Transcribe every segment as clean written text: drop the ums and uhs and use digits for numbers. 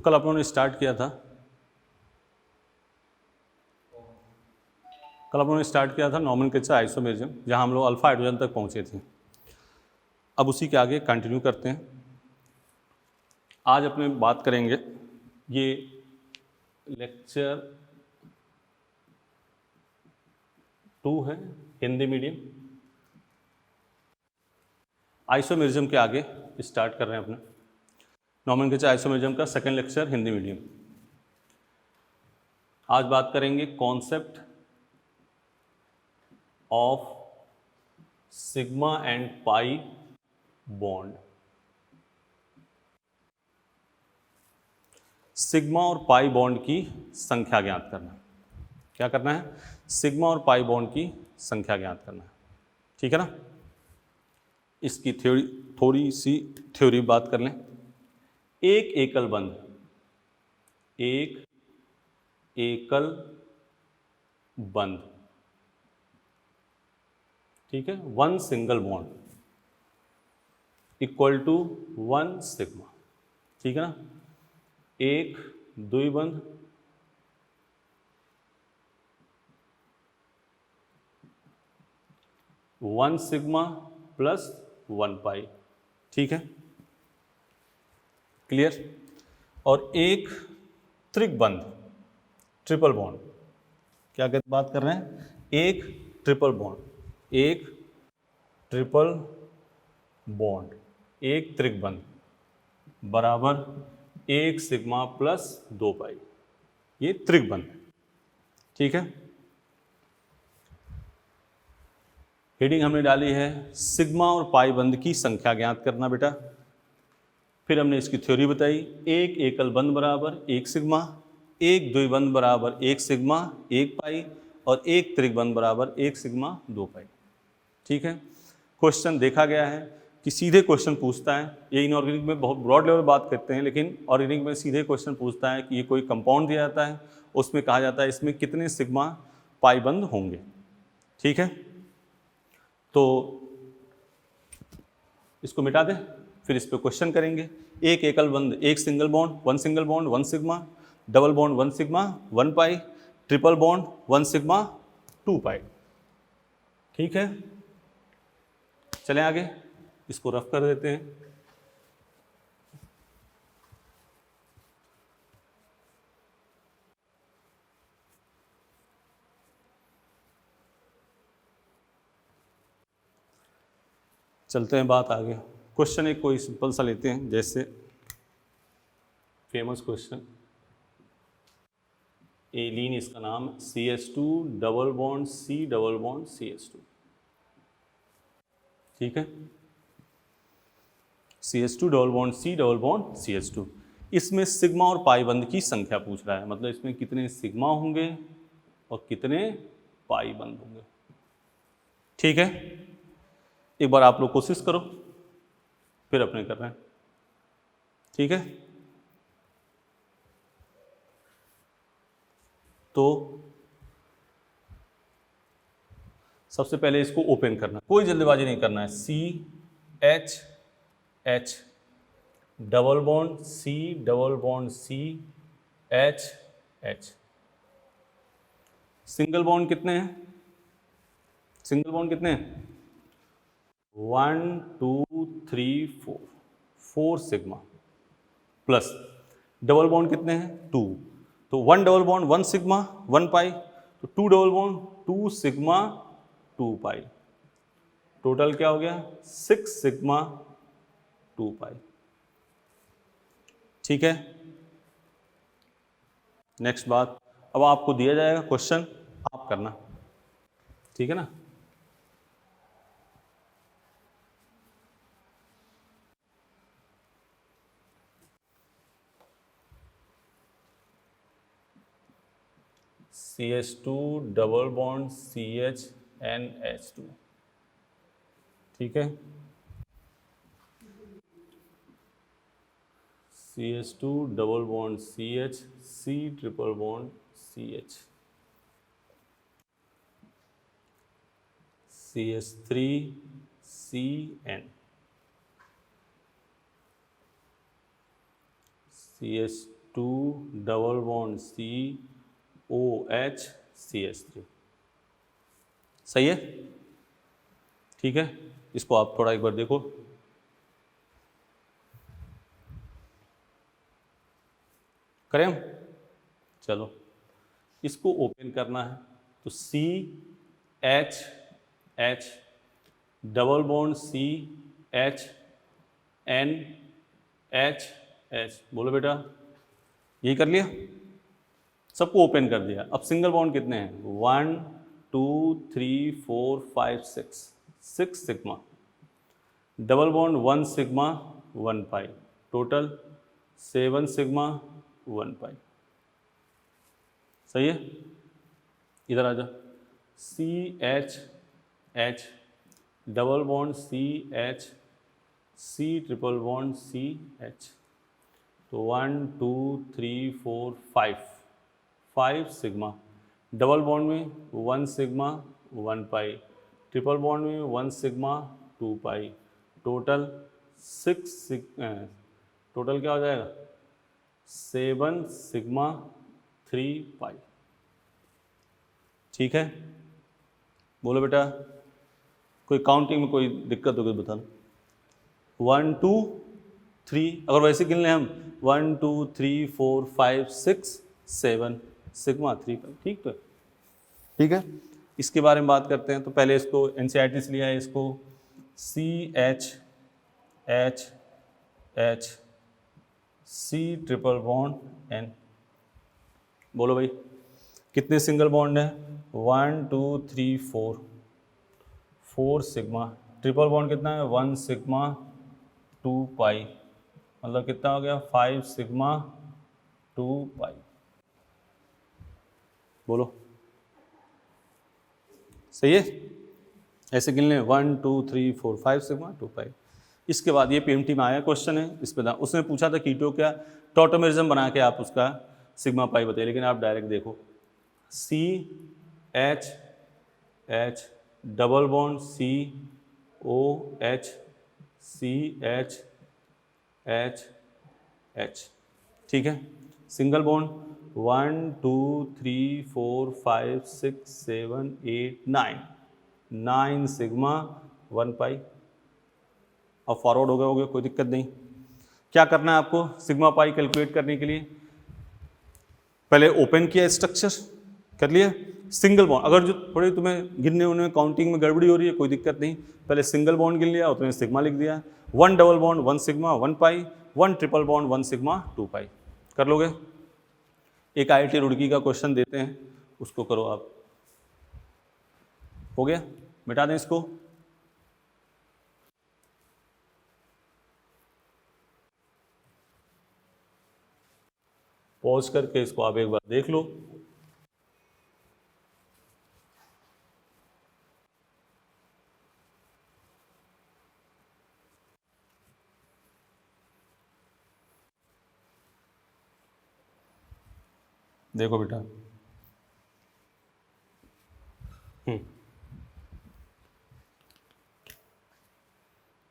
कल अपन ने स्टार्ट किया था नॉमेनक्लेचर आइसोमेरिज्म, जहां हम लोग अल्फा हाइड्रोजन तक पहुंचे थे। अब उसी के आगे कंटिन्यू करते हैं। आज अपने बात करेंगे, ये लेक्चर 2 है, हिंदी मीडियम। आइसोमेरिज्म के आगे स्टार्ट कर रहे हैं अपने नॉमेनक्लेचर आइसोमेरिज्म का सेकेंड लेक्चर, हिंदी मीडियम। आज बात करेंगे concept of sigma and pi bond. Sigma और पाई बॉन्ड की संख्या ज्ञात करना। क्या करना है? सिग्मा और पाई बॉन्ड की संख्या ज्ञात करना है। ठीक है ना? इसकी थोड़ी सी थ्योरी बात कर लें। एक एकल बंध, ठीक है, one single bond equal to one sigma. ठीक है ना? एक द्विबंध one sigma plus one pi. ठीक है, क्लियर? और एक त्रिकबंध, ट्रिपल बॉन्ड, क्या बात कर रहे हैं? एक ट्रिपल बॉन्ड, एक ट्रिपल बॉन्ड, एक त्रिकबंध बराबर एक सिग्मा प्लस दो पाई, ये त्रिकबंध। ठीक है, हेडिंग हमने डाली है सिग्मा और पाई बंध की संख्या ज्ञात करना बेटा। फिर हमने इसकी थ्योरी बताई, एक एकल बंध बराबर एक सिग्मा, एक द्विबंध बराबर एक सिग्मा एक पाई, और एक त्रिकबंध बराबर एक सिग्मा दो पाई। ठीक है, क्वेश्चन देखा गया है कि सीधे क्वेश्चन पूछता है, ये इनऑर्गेनिक में बहुत ब्रॉड लेवल बात करते हैं, लेकिन ऑर्गेनिक में सीधे क्वेश्चन पूछता है कि ये कोई कंपाउंड दिया जाता है, उसमें कहा जाता है इसमें कितने सिग्मा पाई बंध होंगे। ठीक है, तो इसको मिटा दें, फिर इस पर क्वेश्चन करेंगे। एक एकल बंध एक single bond, one sigma, double bond one sigma one pi, triple bond one sigma two pi. ठीक है, चलें आगे, इसको रफ कर देते हैं। चलते हैं बात आगे। क्वेश्चन एक कोई सिंपल सा लेते हैं, जैसे फेमस क्वेश्चन, एलीन इसका नाम, CH2 double bond C double bond CH2। ठीक है, CH2 double bond C double bond CH2। इसमें सिग्मा और पाई बंध की संख्या पूछ रहा है, मतलब इसमें कितने सिग्मा होंगे और कितने पाई बंध होंगे। ठीक है, एक बार आप लोग कोशिश करो, फिर अपने कर रहे हैं। ठीक है, तो सबसे पहले इसको ओपन करना, कोई जल्दबाजी नहीं करना है। CH double bond C double bond CH। Single bond कितने हैं? सिंगल बॉन्ड कितने हैं? 1 2 3 4, 4 सिग्मा, प्लस डबल बॉन्ड कितने हैं? 2, तो 1 डबल बॉन्ड 1 सिग्मा 1 पाई, तो 2 double bond 2 sigma 2 pi, total क्या हो गया? 6 सिग्मा 2 पाई। ठीक है, नेक्स्ट बात, अब आपको दिया जाएगा क्वेश्चन, आप करना। ठीक है ना? CH2 double bond CHNH2। ठीक है, CH2 double bond CH C triple bond CH, CH3 CN, 2 double bond COH CH3। सही है, ठीक है। इसको आप थोड़ा एक बार देखो, करें हम? चलो इसको ओपन करना है तो CH डबल बॉन्ड CHNH, बोलो बेटा, यही कर लिया, सबको ओपन कर दिया। अब सिंगल बॉन्ड कितने हैं? 1 2 3 4 5 6 सिग्मा, डबल बॉन्ड 1 सिग्मा 1 पाई, टोटल 7 सिग्मा 1 पाई। सही है, इधर आ जा। CH double bond CH C triple bond CH, तो 1 2 3 4 5 सिग्मा, डबल बॉन्ड में 1 सिग्मा 1 पाई, ट्रिपल बॉन्ड में 1 सिग्मा 2 पाई, टोटल 6 टोटल क्या हो जाएगा? 7 सिग्मा 3 पाई। ठीक है, बोलो बेटा, कोई काउंटिंग में कोई दिक्कत हो गई बताना। 1 2 3, अगर वैसे गिन लें हम 1 2 3 4 5 6 7 सिग्मा 3 पाई। ठीक, तो ठीक है, इसके बारे में बात करते हैं। तो पहले इसको NCERT से लिया है, इसको CH C triple bond N। बोलो भाई, कितने सिंगल बॉन्ड हैं? 1 2 3 4 सिग्मा, ट्रिपल बॉन्ड कितना है? 1 सिग्मा 2 पाई, मतलब कितना हो गया? 5 सिग्मा 2 पाई। बोलो, सही है, ऐसे गिन लें 1 2 3 4 5 सिग्मा 2 पाई। इसके बाद ये PMT में आया क्वेश्चन है, इस पर उसने पूछा था कीटो क्या टॉटोमेरिज्म बना के आप उसका सिग्मा पाई बताइए, लेकिन आप डायरेक्ट देखो CH double bond COH CH, ठीक है, सिंगल बॉन्ड 1 2 3 4 5 6 7 8 9 सिग्मा 1 पाई। अब फॉरवर्ड हो गए, कोई दिक्कत नहीं। क्या करना है आपको सिग्मा पाई कैलकुलेट करने के लिए? पहले ओपन किया, स्ट्रक्चर कर लिया, सिंगल बॉन्ड, अगर जो थोड़े तुम्हें गिनने उन्हें काउंटिंग में गड़बड़ी हो रही है कोई दिक्कत नहीं, पहले सिंगल बॉन्ड गिन लिया और तुम्हें सिग्मा लिख दिया। 1 डबल बॉन्ड 1 सिग्मा 1 पाई, 1 ट्रिपल बॉन्ड 1 सिग्मा 2 पाई। कर लोगे? एक IIT रुड़की का क्वेश्चन देते हैं, उसको करो आप। हो गया, मिटा दें इसको। पॉज करके इसको आप एक बार देख लो। देखो बेटा,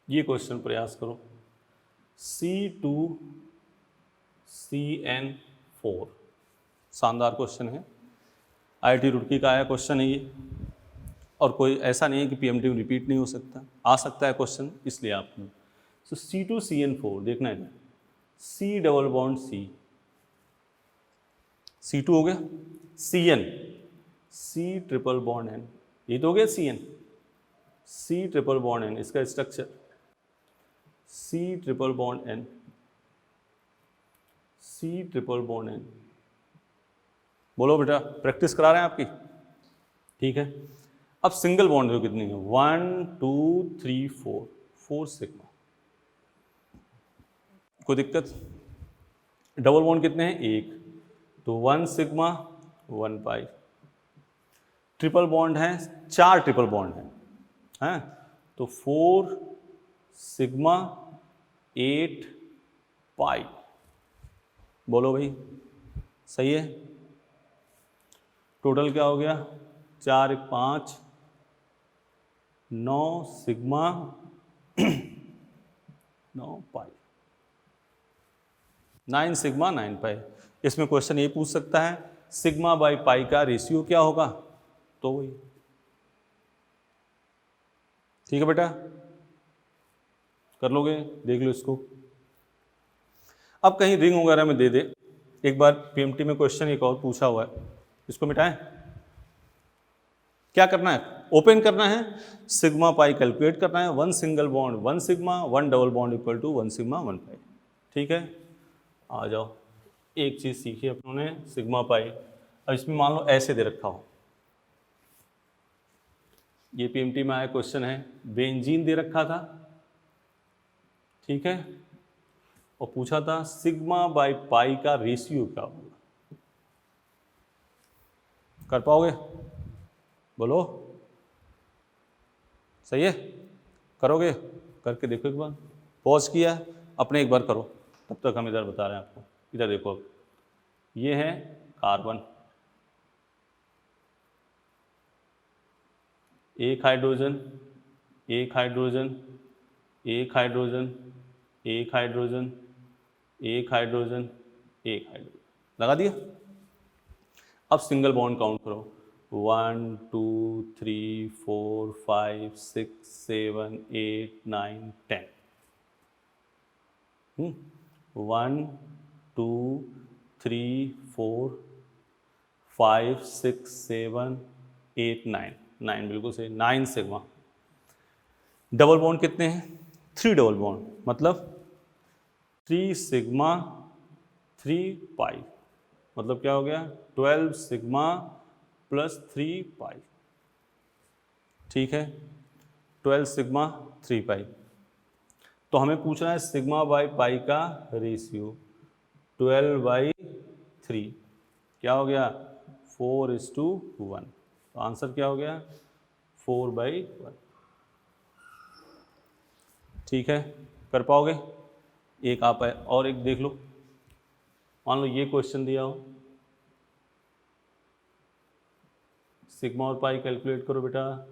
ये क्वेश्चन प्रयास करो। C2CN4, शानदार क्वेश्चन है, IIT रुड़की का आया क्वेश्चन है ये, और कोई ऐसा नहीं है कि PMT में रिपीट नहीं हो सकता, आ सकता है क्वेश्चन, इसलिए आपने तो C2CN4 देखना है। C डबल बॉन्ड C2 हो गया, CN C triple bond N, ये तो हो गया CN C triple bond N, इसका structure C triple bond N C triple bond N। बोलो बेटा, प्रैक्टिस करा रहे हैं आपकी, ठीक है। अब सिंगल बॉन्ड जो कितनी है? 1 2 3 4 सिग्मा, कोई दिक्कत? डबल बॉन्ड कितने हैं? 1, तो 1 सिग्मा 1 पाई, ट्रिपल बॉन्ड है 4 ट्रिपल बॉन्ड हैं, तो 4 सिग्मा 8 पाई। बोलो भाई, सही है, टोटल क्या हो गया? 4 1 5 9 सिग्मा 9 पाई। 9 सिग्मा 9 पाई। इसमें क्वेश्चन ये पूछ सकता है सिग्मा बाई पाई का रेशियो क्या होगा, तो वही। ठीक है बेटा, कर लोगे, देख लो इसको। अब कहीं रिंग वगैरह में दे दे, एक बार पीएमटी में क्वेश्चन एक और पूछा हुआ है, इसको मिटाएं। क्या करना है, ओपन करना है, सिग्मा पाई कैलकुलेट करना है, 1 single bond 1 sigma, 1 double bond equal to 1 sigma 1 pi. ठीक है, आ जाओ, एक चीज़ सीखी अपनों ने, सिग्मा पाई। अब इसमें मान लो ऐसे दे रखा हो, ये पीएमटी में आया क्वेश्चन है, बेंजीन दे रखा था, ठीक है, और पूछा था सिग्मा बाई पाई का रेशियो क्या होगा। कर पाओगे, बोलो, सही है, करोगे, करके देखो एक बार। पॉज किया, अपने एक बार करो, तब तक हम इधर बता रहे हैं आपको। इधर देखो, ये है कार्बन, एक हाइड्रोजन, एक हाइड्रोजन, एक हाइड्रोजन, एक हाइड्रोजन, एक हाइड्रोजन, एक हाइड्रोजन, लगा दिया। अब सिंगल बॉन्ड काउंट करो, 1 2 3 4 5 6 7 8 9 10। 1 2 3 4 5 6 7 8 9, 9 बिल्कुल सही, 9 सिग्मा। डबल बॉन्ड कितने हैं, 3 डबल बॉन्ड, मतलब 3 सिग्मा 3 पाई, मतलब क्या हो गया 12 सिग्मा प्लस 3 पाई। ठीक है, 12 सिग्मा 3 पाई। तो हमें पूछना है सिग्मा बाई पाई का रेशियो, 12/3 क्या हो गया 4:1। तो आंसर क्या हो गया 4/1। ठीक है, कर पाओगे। एक आप है और एक देख लो, मान लो ये क्वेश्चन दिया हो, सिग्मा और पाई कैलकुलेट करो बेटा।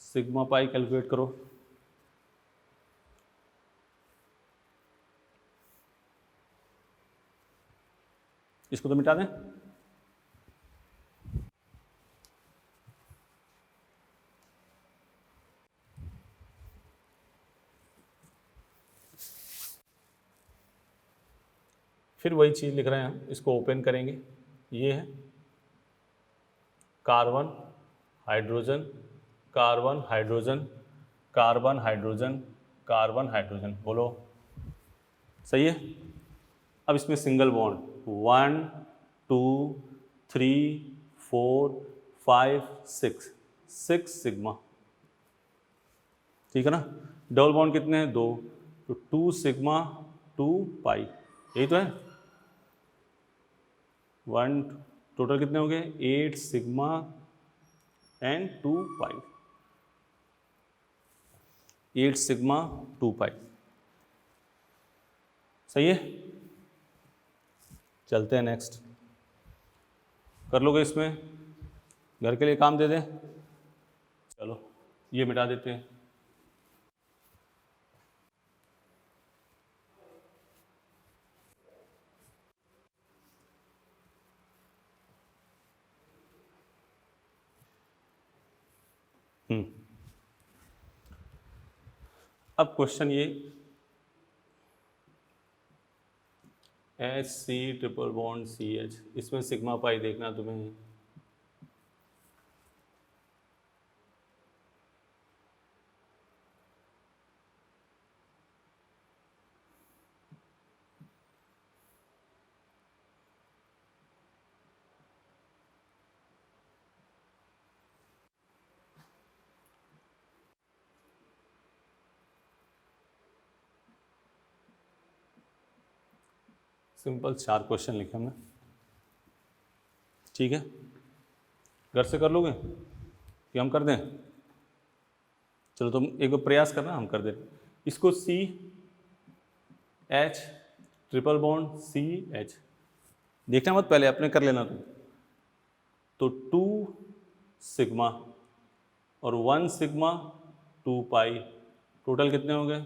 सिग्मा पाई कैलकुलेट करो, इसको तो मिटा दें। फिर वही चीज़ लिख रहे हैं हम, इसको ओपन करेंगे, ये है carbon hydrogen, carbon hydrogen, carbon hydrogen, carbon hydrogen, बोलो सही है। अब इसमें सिंगल बॉन्ड 1 2 3 4 5 6, 6 सिग्मा, ठीक है ना। डबल बॉन्ड कितने हैं, 2, तो 2 सिग्मा 2 पाई, यही तो है। 1 टोटल कितने हो गए 8 सिग्मा एंड 2 पाई, 8 सिग्मा 2 पाई, सही है। चलते हैं नेक्स्ट, कर लोगे इसमें, घर के लिए काम दे दें। चलो ये मिटा देते हैं। अब क्वेश्चन ये, HC ट्रिपल बॉन्ड CH, इसमें सिग्मा पाई देखना तुम्हें। सिंपल 4 क्वेश्चन लिखे हमने, ठीक है। घर से कर लोगे कि हम कर दें, चलो तुम एक बार प्रयास करना, हम कर दें इसको। CH ट्रिपल बॉन्ड CH, देखना मत, पहले अपने कर लेना तुम। तो 2 सिग्मा और 1 सिग्मा 2 पाई, टोटल कितने हो गए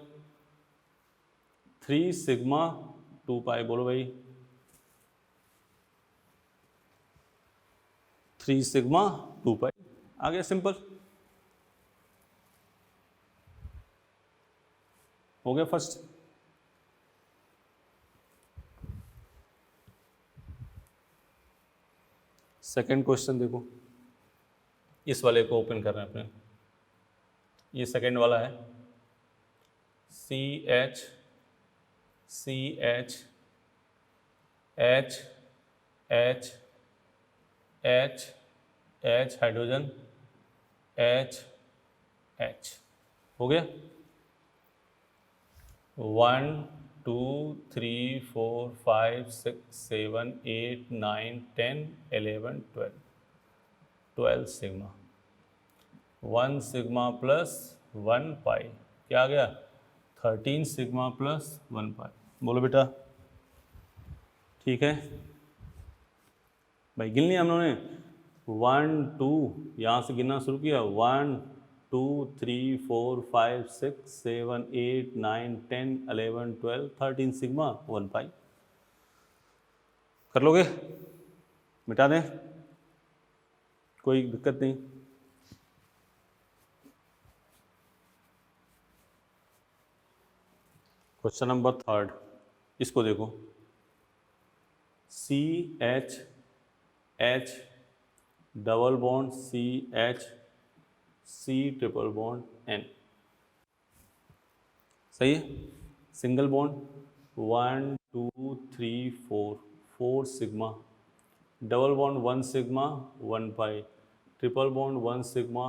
3 सिग्मा 2 पाई, बोलो भाई 3 सिग्मा 2 पाई आ गया, सिंपल हो गया फर्स्ट। सेकंड क्वेश्चन देखो, इस वाले को ओपन कर रहे हैं अपने, ये सेकंड वाला है, C H H H H hydrogen H हो गया। 1 2 3 4 5 6 7 8 9 10 11 12 सिग्मा, 1 सिग्मा प्लस 1 पाई, क्या आ गया 13 सिग्मा प्लस 1 पाई, बोलो बेटा ठीक है भाई। गिन लिया हम लोगों ने 1 2, यहाँ से गिनना शुरू किया 1 2 3 4 5 6 7 8 9 10 11 12 13 सिग्मा 1 पाई, कर लोगे, मिटा दें, कोई दिक्कत नहीं। क्वेश्चन नंबर थर्ड, इसको देखो, C H double bond C H C triple bond N, सही है, single bond 1 2 3 4 sigma, double bond 1 sigma 1 pi, triple bond 1 sigma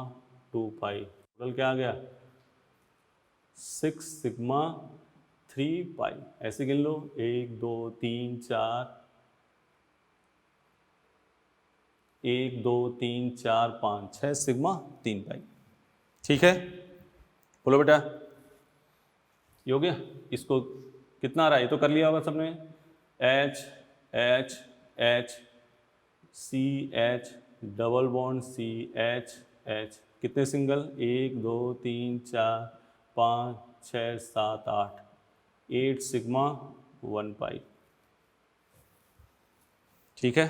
2 pi, total क्या आ गया 6 सिग्मा 3 पाई, ऐसे गिन लो 1 2 3 4 1 2 3 4 5 6 सिग्मा 3 पाई, ठीक है, बोलो बेटा ये हो गया। इसको कितना आ रहा है, ये तो कर लिया होगा सबने, H C H double bond C H कितने सिंगल 1 2 3 4 5 6 7 8 8 सिग्मा 1 पाई, ठीक है,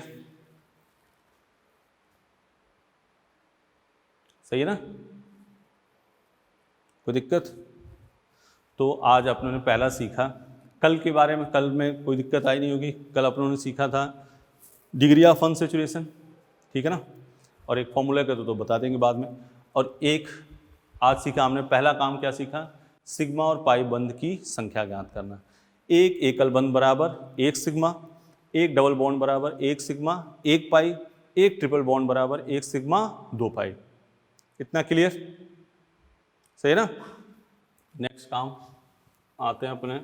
सही है ना, कोई दिक्कत। तो आज अपनों ने पहला सीखा, कल के बारे में कल में कोई दिक्कत आई नहीं होगी, कल अपनों ने सीखा था डिग्री ऑफ अनसैचुरेशन, ठीक है ना, और एक फॉर्मूला का तो बता देंगे बाद में, और एक आज सीखा हमने, पहला काम क्या सीखा, सिग्मा और पाई बंध की संख्या ज्ञात करना, एक एकल बंध बराबर 1 सिग्मा, एक डबल बॉन्ड बराबर 1 सिग्मा 1 पाई, एक ट्रिपल बॉन्ड बराबर 1 सिग्मा 2 पाई, इतना क्लियर, सही है ना। नेक्स्ट काम आते हैं अपने,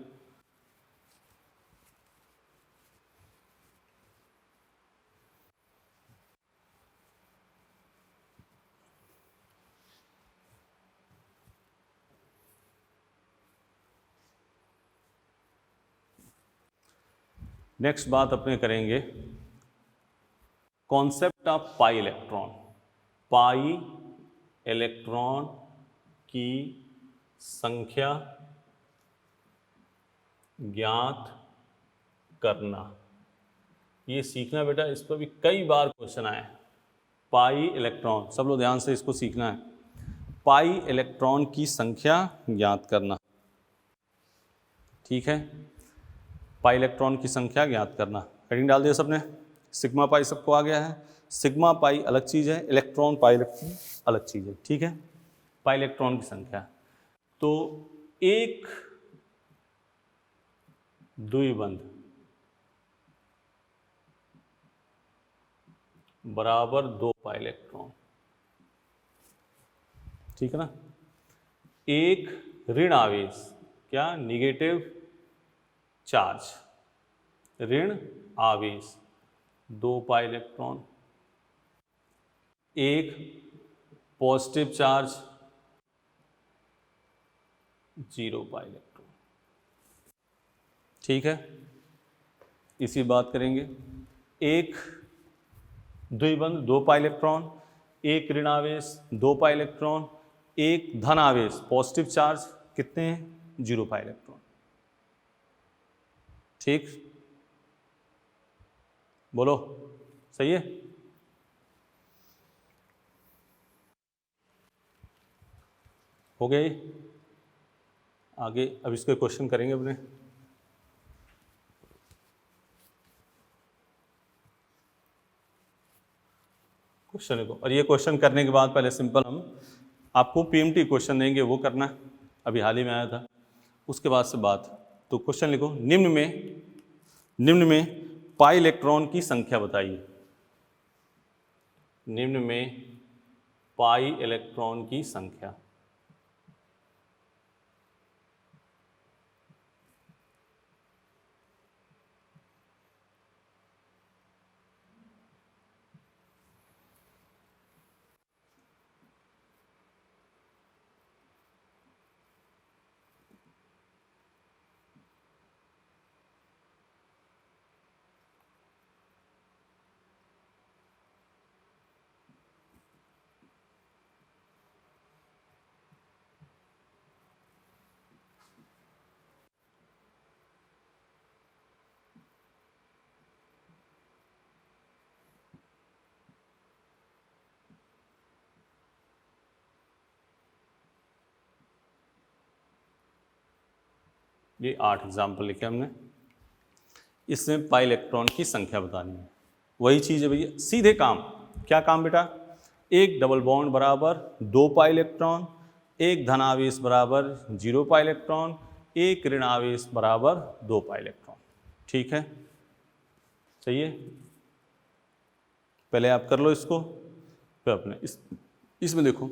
नेक्स्ट बात अपने करेंगे concept of pi electron, pi electron की संख्या ज्ञात करना, ये सीखना बेटा, इस पर भी कई बार क्वेश्चन आए हैं। पाई इलेक्ट्रॉन, सब लोग ध्यान से इसको सीखना है, पाई इलेक्ट्रॉन की संख्या ज्ञात करना, ठीक है, पाई इलेक्ट्रॉन की संख्या ज्ञात करना, हेडिंग डाल दिया सबने, सिग्मा पाई सबको आ गया है, सिग्मा पाई अलग चीज़ है, इलेक्ट्रॉन पाई इलेक्ट्रॉन अलग चीज़ है, ठीक है, पाई इलेक्ट्रॉन की संख्या, तो एक द्विबंध बराबर 2 पाई इलेक्ट्रॉन, ठीक है ना, एक ऋण आवेश, क्या निगेटिव चार्ज, ऋण आवेश 2 पाई इलेक्ट्रॉन, एक पॉजिटिव चार्ज 0 पाई इलेक्ट्रॉन, ठीक है, इसी बात करेंगे, एक द्विबंध 2 पाई इलेक्ट्रॉन, एक ऋण आवेश 2 पाई इलेक्ट्रॉन, एक धन आवेश पॉजिटिव चार्ज कितने हैं 0 पाई इलेक्ट्रॉन। ठीक, बोलो सही है। हो गया ये, आगे अब इसके क्वेश्चन करेंगे अपने। क्वेश्चन लिखो, और ये क्वेश्चन करने के बाद पहले सिंपल हम आपको पीएमटी क्वेश्चन देंगे, वो करना अभी हाल ही में आया था, उसके बाद से बात। तो क्वेश्चन लिखो, निम्न में पाई इलेक्ट्रॉन की संख्या बताइए। निम्न में पाई इलेक्ट्रॉन की संख्या। ये 8 एग्जाम्पल लिखे हमने, इसमें पाई इलेक्ट्रॉन की संख्या बतानी है। वही चीज़ है भैया, सीधे काम। क्या काम बेटा, एक डबल बॉन्ड बराबर 2 पाई इलेक्ट्रॉन, एक धनावेश बराबर 0 पाई इलेक्ट्रॉन, एक ऋण आवेश बराबर 2 पाई इलेक्ट्रॉन। ठीक है, सही है। पहले आप कर लो इसको, फिर अपने इसमें देखो,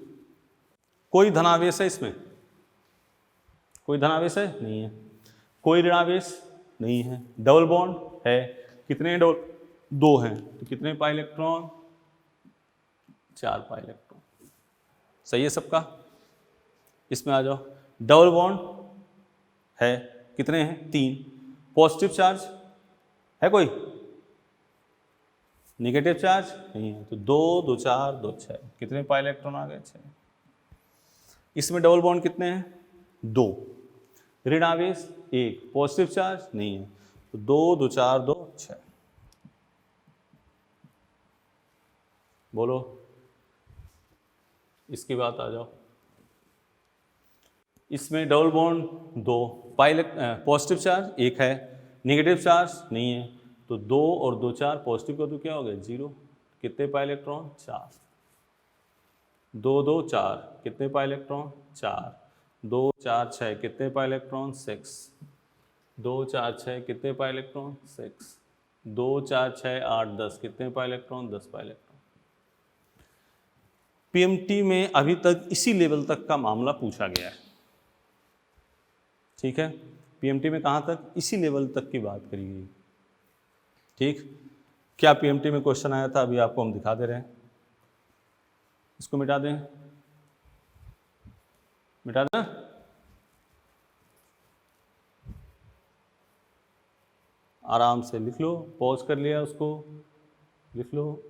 कोई धनावेश है इसमें? कोई धनावेश है? नहीं है। कोई ऋणावेश? नहीं है। डबल बॉन्ड है, कितने डबल? 2 हैं, तो कितने पाई इलेक्ट्रॉन? 4 pi electron. सही है सबका? इसमें आ जाओ, डबल बॉन्ड है, कितने हैं? 3। पॉजिटिव चार्ज है कोई? नेगेटिव चार्ज नहीं है, तो 2 2 4 2 6, कितने पाई इलेक्ट्रॉन आ गए? 6। इसमें डबल बॉन्ड कितने हैं? 2। ऋण आवेश 1, पॉजिटिव चार्ज नहीं है, तो 2 2 4 2 6। बोलो, इसकी बात आ जाओ। इसमें डबल बॉन्ड 2, पाई पॉजिटिव चार्ज 1 है, नेगेटिव चार्ज नहीं है, तो 2 और 2 4, पॉजिटिव का तो क्या हो गया? 0। कितने पाई इलेक्ट्रॉन? 4। 2 2 4, कितने पाई इलेक्ट्रॉन? 4। 2 4 6, कितने पाई इलेक्ट्रॉन? 6। 2 4 6, कितने पाई इलेक्ट्रॉन? 6। 2 4 6 8 10, कितने pi electron? 10 pi electron. PMT में अभी तक इसी लेवल तक का मामला पूछा गया है। ठीक है, पीएमटी में कहाँ तक? इसी लेवल तक की बात करी गई। ठीक, क्या पीएमटी में क्वेश्चन आया था, अभी आपको हम दिखा दे रहे हैं। इसको मिटा दें, मिटा दें। आराम से लिख लो, पॉज कर लिया उसको, लिख लो।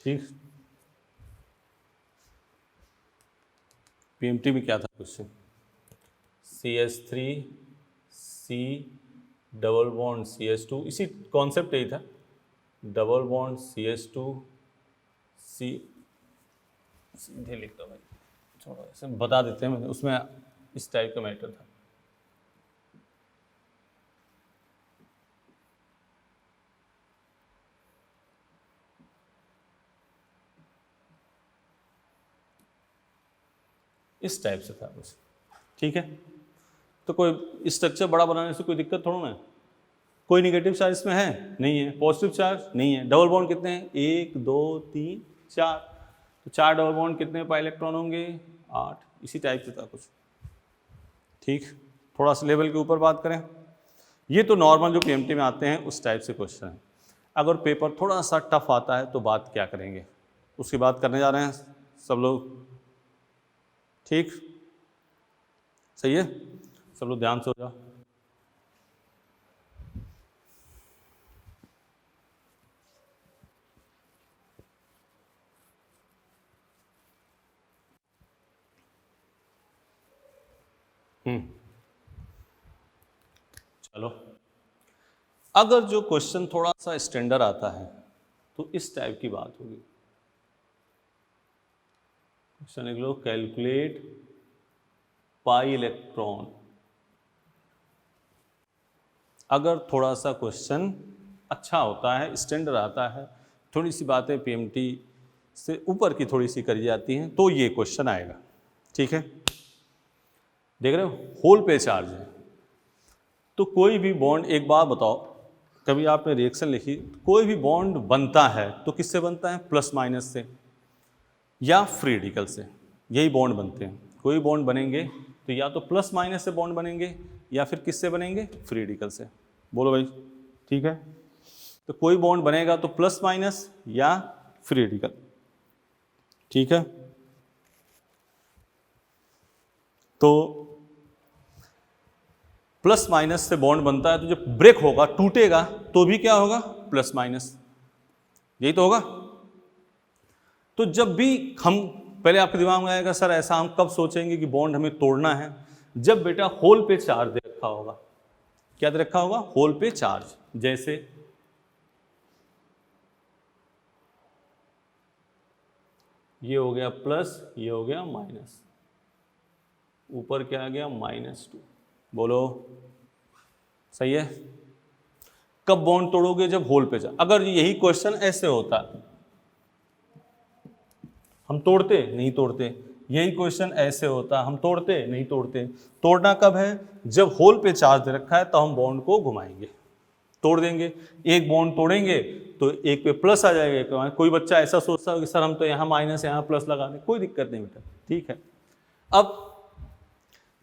ठीक, पीएमटी में क्या था question? CH3 C double bond CH2, इसी कॉन्सेप्ट यही था, डबल बॉन्ड CH2 C। सीधे लिखता भाई, छोड़ो ऐसे बता देते हैं, उसमें इस टाइप का मैटर था। इस टाइप से था बस। ठीक है, तो कोई स्ट्रक्चर बड़ा बनाने से कोई दिक्कत थोड़ा ना है। कोई नेगेटिव चार्ज इसमें है? नहीं है। पॉजिटिव चार्ज नहीं है। डबल बॉन्ड कितने हैं? 1 2 3 4, तो 4 डबल बॉन्ड कितने पाई इलेक्ट्रॉन होंगे? 8। इसी टाइप से था कुछ। ठीक, थोड़ा सा लेवल के ऊपर बात करें। ये तो नॉर्मल जो पीएमटी में आते हैं उस टाइप से क्वेश्चन है। अगर पेपर थोड़ा सा टफ आता है तो बात क्या करेंगे? उसकी बात करने जा रहे हैं सब लोग। ठीक, सही है, सब लोग ध्यान से हो जाओ। चलो, अगर जो क्वेश्चन थोड़ा सा स्टैंडर्ड आता है तो इस टाइप की बात होगी। क्वेश्चन लिख लो, कैलकुलेट पाई इलेक्ट्रॉन। अगर थोड़ा सा क्वेश्चन अच्छा होता है, स्टैंडर्ड आता है, थोड़ी सी बातें पीएमटी से ऊपर की थोड़ी सी करी जाती हैं, तो ये क्वेश्चन आएगा। ठीक है, देख रहे हो, होल पे चार्ज है, तो कोई भी बॉन्ड, एक बात बताओ, कभी आपने रिएक्शन लिखी, कोई भी बॉन्ड बनता है तो किससे बनता है? प्लस माइनस से या फ्री रेडिकल से, यही बॉन्ड बनते हैं। कोई बॉन्ड बनेंगे तो या तो प्लस माइनस से बॉन्ड बनेंगे या फिर किससे बनेंगे? फ्री रेडिकल से। बोलो भाई, ठीक है, तो कोई बॉन्ड बनेगा तो प्लस माइनस या फ्री रेडिकल। ठीक है, तो प्लस माइनस से बॉन्ड बनता है, तो जब ब्रेक होगा, टूटेगा, तो भी क्या होगा? प्लस माइनस, यही तो होगा। तो जब भी हम, पहले आपके दिमाग में आएगा सर ऐसा हम कब सोचेंगे कि बॉन्ड हमें तोड़ना है? जब बेटा होल पे चार्ज दे रखा होगा। क्या दे रखा होगा? होल पे चार्ज। जैसे ये हो गया प्लस, ये हो गया माइनस, ऊपर क्या आ गया? -2। बोलो, सही है। कब बॉन्ड तोड़ोगे? जब होल पे चार्ज। अगर यही क्वेश्चन ऐसे होता, हम तोड़ते नहीं तोड़ते, यही क्वेश्चन ऐसे होता, हम तोड़ते नहीं तोड़ते। तोड़ना कब है? जब होल पे चार्ज दे रखा है, तो हम बॉन्ड को घुमाएंगे, तोड़ देंगे। एक बॉन्ड तोड़ेंगे तो एक पे प्लस आ जाएगा। कोई बच्चा ऐसा सोचता है कि सर हम तो यहाँ माइनस यहाँ प्लस लगा दें, कोई दिक्कत नहीं बेटा, ठीक है। अब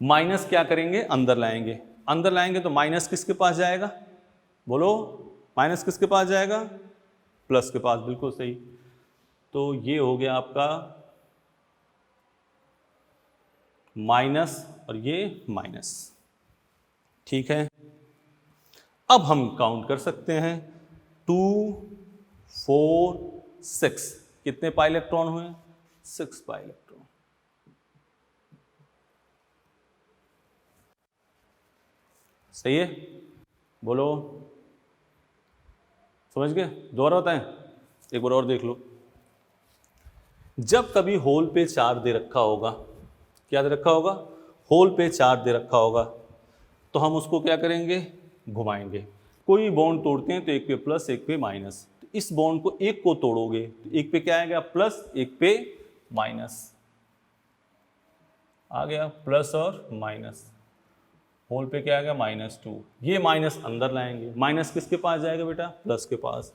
माइनस क्या करेंगे? अंदर लाएंगे। अंदर लाएंगे तो माइनस किसके पास जाएगा? बोलो, माइनस किसके पास जाएगा? प्लस के पास, बिल्कुल सही। तो ये हो गया आपका माइनस और ये माइनस। ठीक है, अब हम काउंट कर सकते हैं, 2 4 6, कितने पाई इलेक्ट्रॉन हुए? 6 पाई इलेक्ट्रॉन। सही है, बोलो, समझ गए? दोबारा बताएं, एक बार और देख लो। जब कभी होल पे चार्ज दे रखा होगा, क्या दे रखा होगा? होल पे चार्ज दे रखा होगा, तो हम उसको क्या करेंगे? घुमाएंगे। कोई बॉन्ड तोड़ते हैं तो एक पे प्लस एक पे माइनस, तो इस बॉन्ड को एक को तोड़ोगे तो एक पे क्या आएगा? प्लस, एक पे माइनस आ गया, प्लस और माइनस। होल पे क्या आ गया? -2। ये माइनस अंदर लाएंगे, माइनस किसके पास जाएगा बेटा? प्लस के पास।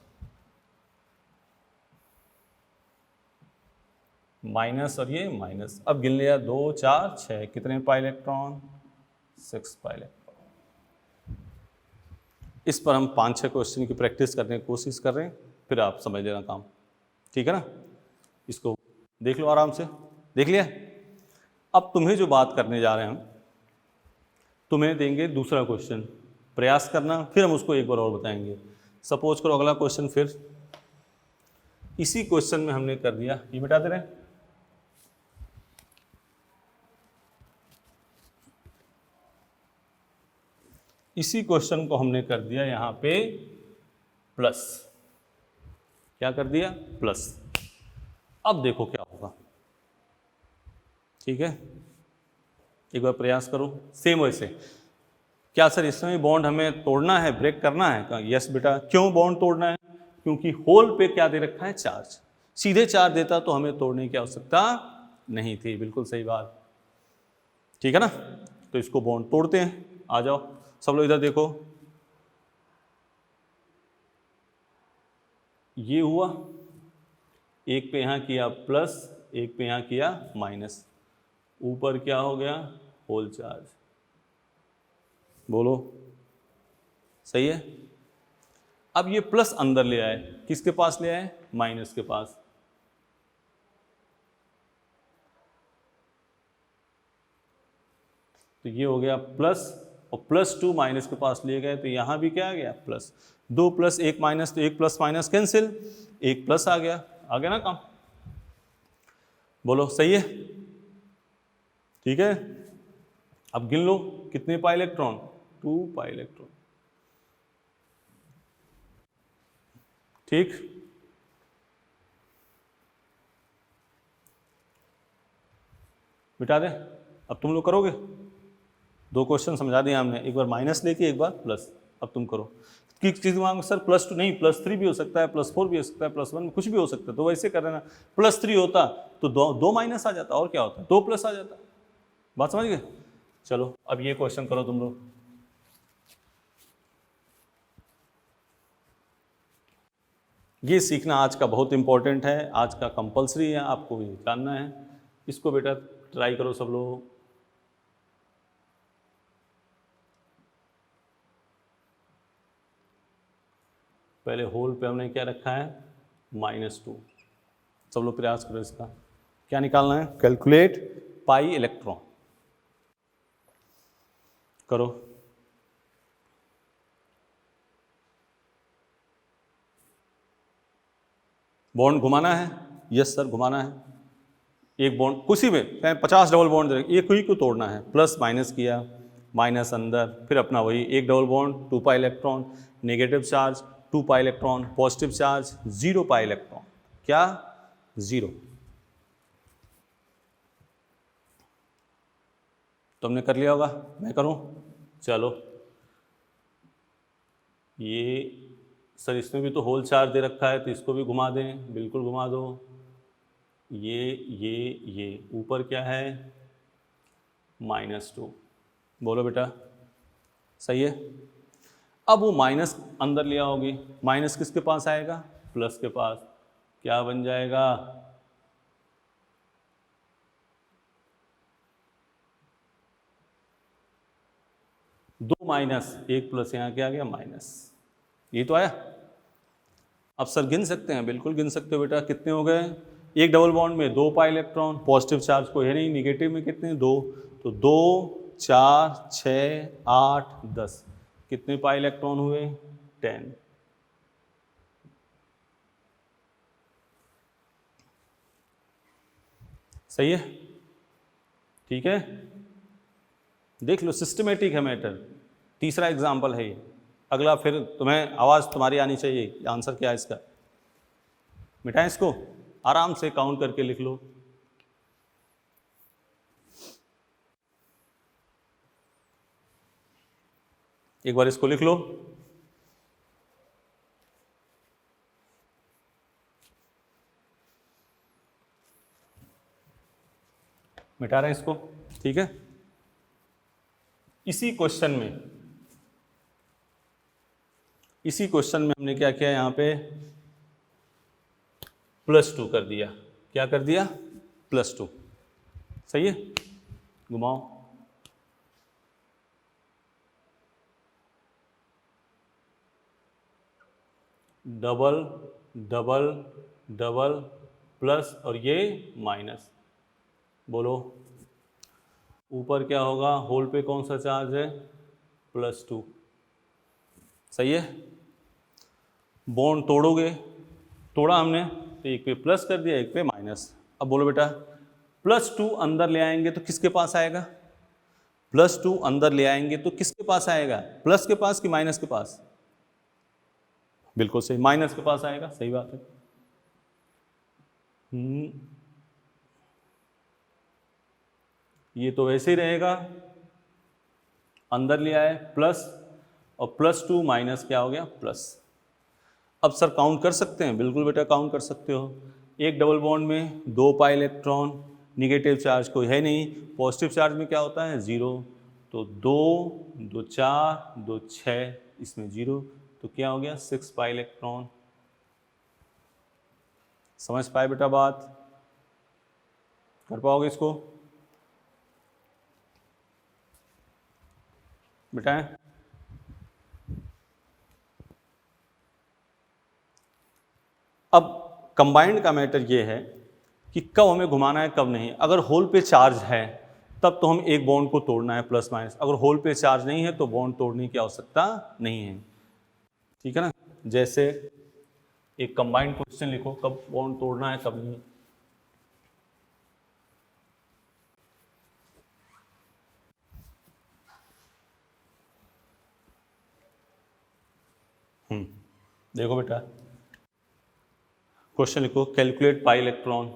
माइनस और ये माइनस, अब गिन लिया, 2 4 6, कितने पाई इलेक्ट्रॉन? 6 pi electron. इस पर हम 5-6 क्वेश्चन की प्रैक्टिस करने की कोशिश कर रहे हैं, फिर आप समझ लेना काम, ठीक है ना? इसको देख लो आराम से, देख लिया? अब तुम्हें जो बात करने जा रहे हैं हम, तुम्हें देंगे दूसरा क्वेश्चन, प्रयास करना, फिर हम उसको एक बार और बताएंगे। सपोज करो अगला क्वेश्चन फिर इसी क्वेश्चन में हमने कर दिया, ये मिटा दे रहे हैं, इसी क्वेश्चन को हमने कर दिया यहाँ पे प्लस। क्या कर दिया? प्लस। अब देखो क्या होगा, ठीक है? एक बार प्रयास करो सेम वैसे। क्या सर इस समय बॉन्ड हमें तोड़ना है, ब्रेक करना है? कहा यस बेटा। क्यों बॉन्ड तोड़ना है? क्योंकि होल पे क्या दे रखा है? चार्ज। सीधे चार्ज देता तो हमें तोड़ने की आवश्यकता नहीं थी, बिल्कुल सही बात, ठीक है ना? तो इसको बॉन्ड तोड़ते हैं। आ जाओ सब लोग इधर देखो, ये हुआ, एक पे यहाँ किया प्लस, एक पे यहाँ किया माइनस, ऊपर क्या हो गया? Whole charge. बोलो, सही है? अब ये प्लस अंदर ले आए, किसके पास ले आए? माइनस के पास। तो ये हो गया प्लस, और +2 माइनस के पास लिए गए तो यहाँ भी क्या आ गया प्लस, 2 + 1 माइनस, तो 1 प्लस माइनस कैंसिल, 1 प्लस आ गया ना काम। बोलो सही है? ठीक है, अब गिन लो कितने पाई इलेक्ट्रॉन, 2 पाई इलेक्ट्रॉन। ठीक, मिटा दे। अब तुम लोग करोगे, 2 क्वेश्चन समझा दिए हमने, एक बार माइनस लेके एक बार प्लस। अब तुम करो। किस चीज़ मांगो सर? +2 नहीं, +3 भी हो सकता है, +4 भी हो सकता है, +1 कुछ भी हो सकता है, तो वैसे कर लेना। +3 होता तो 2 माइनस आ जाता, और क्या होता, 2 प्लस आ जाता। बात समझ गए? चलो अब ये क्वेश्चन करो तुम लोग। ये सीखना आज का बहुत इंपॉर्टेंट है, आज का कंपलसरी है, आपको ये जानना है। इसको बेटा ट्राई करो सब लोग। पहले होल पे हमने क्या रखा है, -2। सब लोग प्रयास करो इसका। क्या निकालना है? कैलकुलेट पाई इलेक्ट्रॉन करो। बॉन्ड घुमाना है? यस सर घुमाना है। एक बॉन्ड किसी में, चाहे 50 डबल बॉन्ड दे, एक ही को तोड़ना है। प्लस माइनस किया, माइनस अंदर, फिर अपना वही एक double bond, 2 pi electron, negative charge 2 pi electron, positive charge 0 pi electron. क्या? 0। तुमने कर लिया होगा, मैं करूं? चलो, ये सर इसमें भी तो होल चार्ज दे रखा है, तो इसको भी घुमा दें, बिल्कुल घुमा दो। ये ऊपर क्या है, -2। बोलो बेटा सही है? अब वो माइनस अंदर ले आओगे, माइनस किसके पास आएगा? प्लस के पास। क्या बन जाएगा? दो माइनस, एक प्लस, यहाँ क्या आ गया माइनस। ये तो आया। अब सर गिन सकते हैं? बिल्कुल गिन सकते हो बेटा। कितने हो गए? एक डबल बॉन्ड में 2 पाई इलेक्ट्रॉन, पॉजिटिव चार्ज को है नहीं, निगेटिव में कितने? 2, तो 2 4 6 8 10, कितने पाई इलेक्ट्रॉन हुए? 10। सही है? ठीक है, देख लो, सिस्टमेटिक है मैटर। तीसरा एग्जाम्पल है ये। अगला फिर तुम्हें आवाज़ तुम्हारी आनी चाहिए, आंसर क्या है इसका। मिटाएं इसको, आराम से काउंट करके लिख लो। एक बार इसको लिख लो। मिटा रहे हैं इसको, ठीक है। इसी क्वेश्चन में हमने क्या किया, यहाँ पे +2 कर दिया। क्या कर दिया? +2। सही है? घुमाओ। डबल डबल डबल प्लस और ये माइनस। बोलो ऊपर क्या होगा? होल पे कौन सा चार्ज है? +2। सही है? बॉन्ड तोड़ोगे, तोड़ा हमने तो एक पे प्लस कर दिया, एक पे माइनस। अब बोलो बेटा, +2 अंदर ले आएंगे तो किसके पास आएगा? +2 अंदर ले आएंगे तो किसके पास आएगा? प्लस के पास कि माइनस के पास? बिल्कुल सही, माइनस के पास आएगा। सही बात है। ये तो वैसे ही रहेगा, अंदर ले आए प्लस, और +2 माइनस क्या हो गया? प्लस। अब सर काउंट कर सकते हैं? बिल्कुल बेटा काउंट कर सकते हो। एक डबल बॉन्ड में 2 पाई इलेक्ट्रॉन, निगेटिव चार्ज कोई है नहीं, पॉजिटिव चार्ज में क्या होता है? 0। तो 2 2 4 2 6, इसमें 0, तो क्या हो गया? 6 पाई इलेक्ट्रॉन। समझ पाए बेटा बात? कर पाओगे इसको? बेटा अब कंबाइंड का मैटर ये है कि कब हमें घुमाना है, कब नहीं। अगर होल पे चार्ज है तब तो हम एक बॉन्ड को तोड़ना है प्लस माइनस। अगर होल पे चार्ज नहीं है तो बॉन्ड तोड़ने की आवश्यकता नहीं है, ठीक है ना। जैसे एक कंबाइंड क्वेश्चन लिखो, कब बॉन्ड तोड़ना है कब नहीं। देखो बेटा, क्वेश्चन लिखो, कैलकुलेट पाई इलेक्ट्रॉन।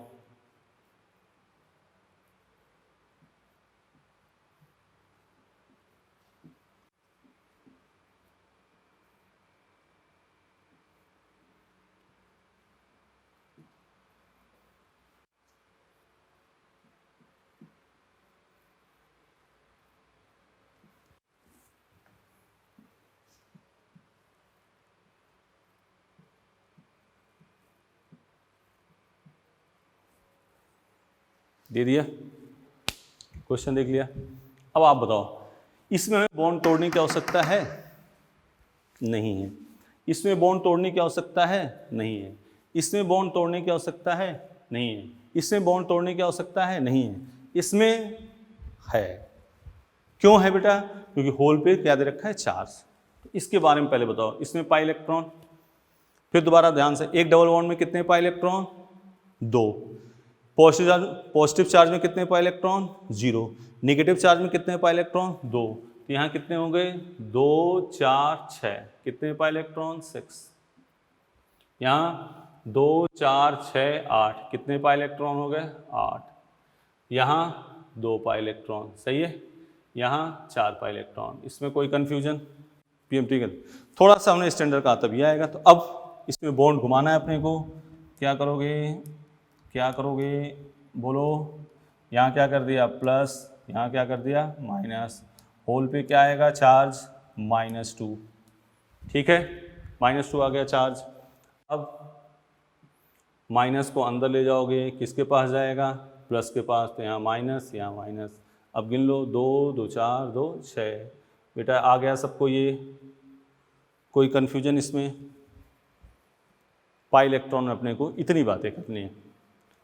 दे दिया, क्वेश्चन देख लिया। अब आप बताओ, इसमें हमें बॉन्ड तोड़ने की आवश्यकता है? नहीं है। इसमें बॉन्ड तोड़ने की आवश्यकता है? नहीं है। इसमें बॉन्ड तोड़ने की आवश्यकता है? नहीं है। इसमें बॉन्ड तोड़ने की आवश्यकता है? नहीं है। इसमें है। क्यों है बेटा? क्योंकि होल पे क्या दे रखा है? चार्ज। तो इसके बारे में पहले बताओ। इसमें पाई इलेक्ट्रॉन, फिर दोबारा ध्यान से, एक डबल बॉन्ड में कितने पाई इलेक्ट्रॉन? 2। पॉजिटिव चार्ज में कितने पाई इलेक्ट्रॉन? 0। नेगेटिव चार्ज में कितने पाई इलेक्ट्रॉन? 2। तो यहाँ कितने हो गए? 2 4 6। कितने पाई इलेक्ट्रॉन? 6। यहाँ 2 4 6 8। कितने पाई इलेक्ट्रॉन हो गए? 8। यहाँ 2 पाई इलेक्ट्रॉन, सही है। यहाँ 4 पाई इलेक्ट्रॉन। इसमें कोई कन्फ्यूजन? पीएमटी का थोड़ा सा हमने स्टैंडर्ड का तभी आएगा। तो अब इसमें बॉन्ड घुमाना है अपने को। क्या करोगे? क्या करोगे? बोलो। यहाँ क्या कर दिया? प्लस। यहाँ क्या कर दिया? माइनस। होल पे क्या आएगा? चार्ज -2। ठीक है, -2 आ गया चार्ज। अब माइनस को अंदर ले जाओगे, किसके पास जाएगा? प्लस के पास। तो यहाँ माइनस, यहाँ माइनस। अब गिन लो, 2 2 4 2 6। बेटा आ गया सबको ये? कोई कन्फ्यूजन इसमें? पाई इलेक्ट्रॉन में अपने को इतनी बातें करनी है।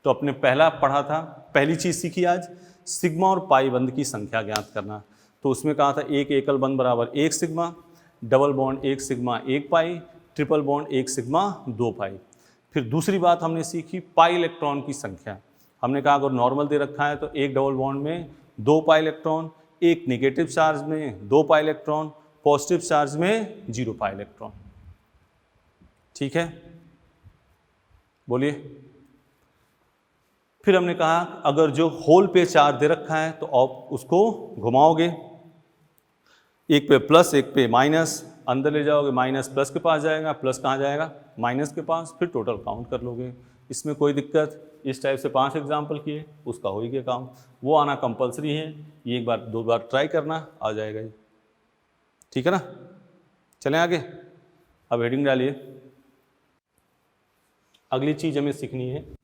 तो अपने पहला पढ़ा था, पहली चीज़ सीखी आज, सिग्मा और पाई बंध की संख्या ज्ञात करना। तो उसमें कहा था एक एकल बंध बराबर 1 sigma, double bond 1 sigma 1 pi, triple bond 1 sigma 2 पाई। फिर दूसरी बात हमने सीखी पाई इलेक्ट्रॉन की संख्या। हमने कहा अगर नॉर्मल दे रखा है तो एक डबल बॉन्ड में 2 पाई इलेक्ट्रॉन, एक नेगेटिव चार्ज में 2 पाई इलेक्ट्रॉन, पॉजिटिव चार्ज में 0 पाई इलेक्ट्रॉन। ठीक है, बोलिए। फिर हमने कहा अगर जो होल पे चार्ज दे रखा है तो आप उसको घुमाओगे, एक पे प्लस एक पे माइनस, अंदर ले जाओगे, माइनस प्लस के पास जाएगा, प्लस कहाँ जाएगा? माइनस के पास। फिर टोटल काउंट कर लोगे। इसमें कोई दिक्कत? इस टाइप से 5 एग्जाम्पल किए, उसका हो ही गया काम। वो आना कंपलसरी है, ये एक बार 2 बार ट्राई करना, आ जाएगा ये। ठीक है ना, चलें आगे। अब हेडिंग डालिए। अगली चीज हमें सीखनी है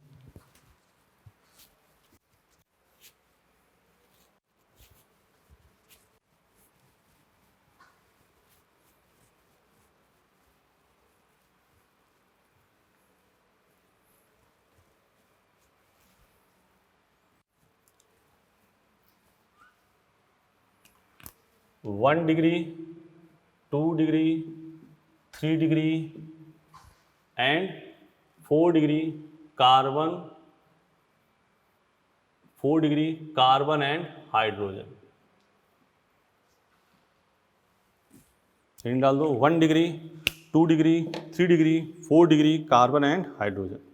one degree, 2 degree, 3 degree and 4 degree carbon, 4 degree carbon and hydrogen. डाल दो, 1 degree, 2 degree, 3 degree, 4 degree carbon and hydrogen.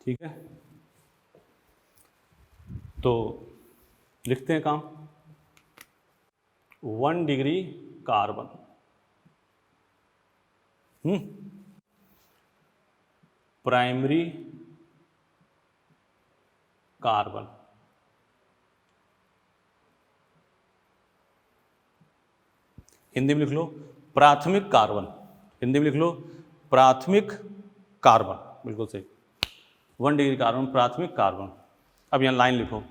ठीक है, तो लिखते हैं काम। 1 degree carbon, primary carbon, Hindi में लिख लो प्राथमिक कार्बन, हिंदी में लिख लो प्राथमिक कार्बन, बिल्कुल सही। 1 डिग्री कार्बन प्राथमिक कार्बन। अब यहाँ लाइन लिखो,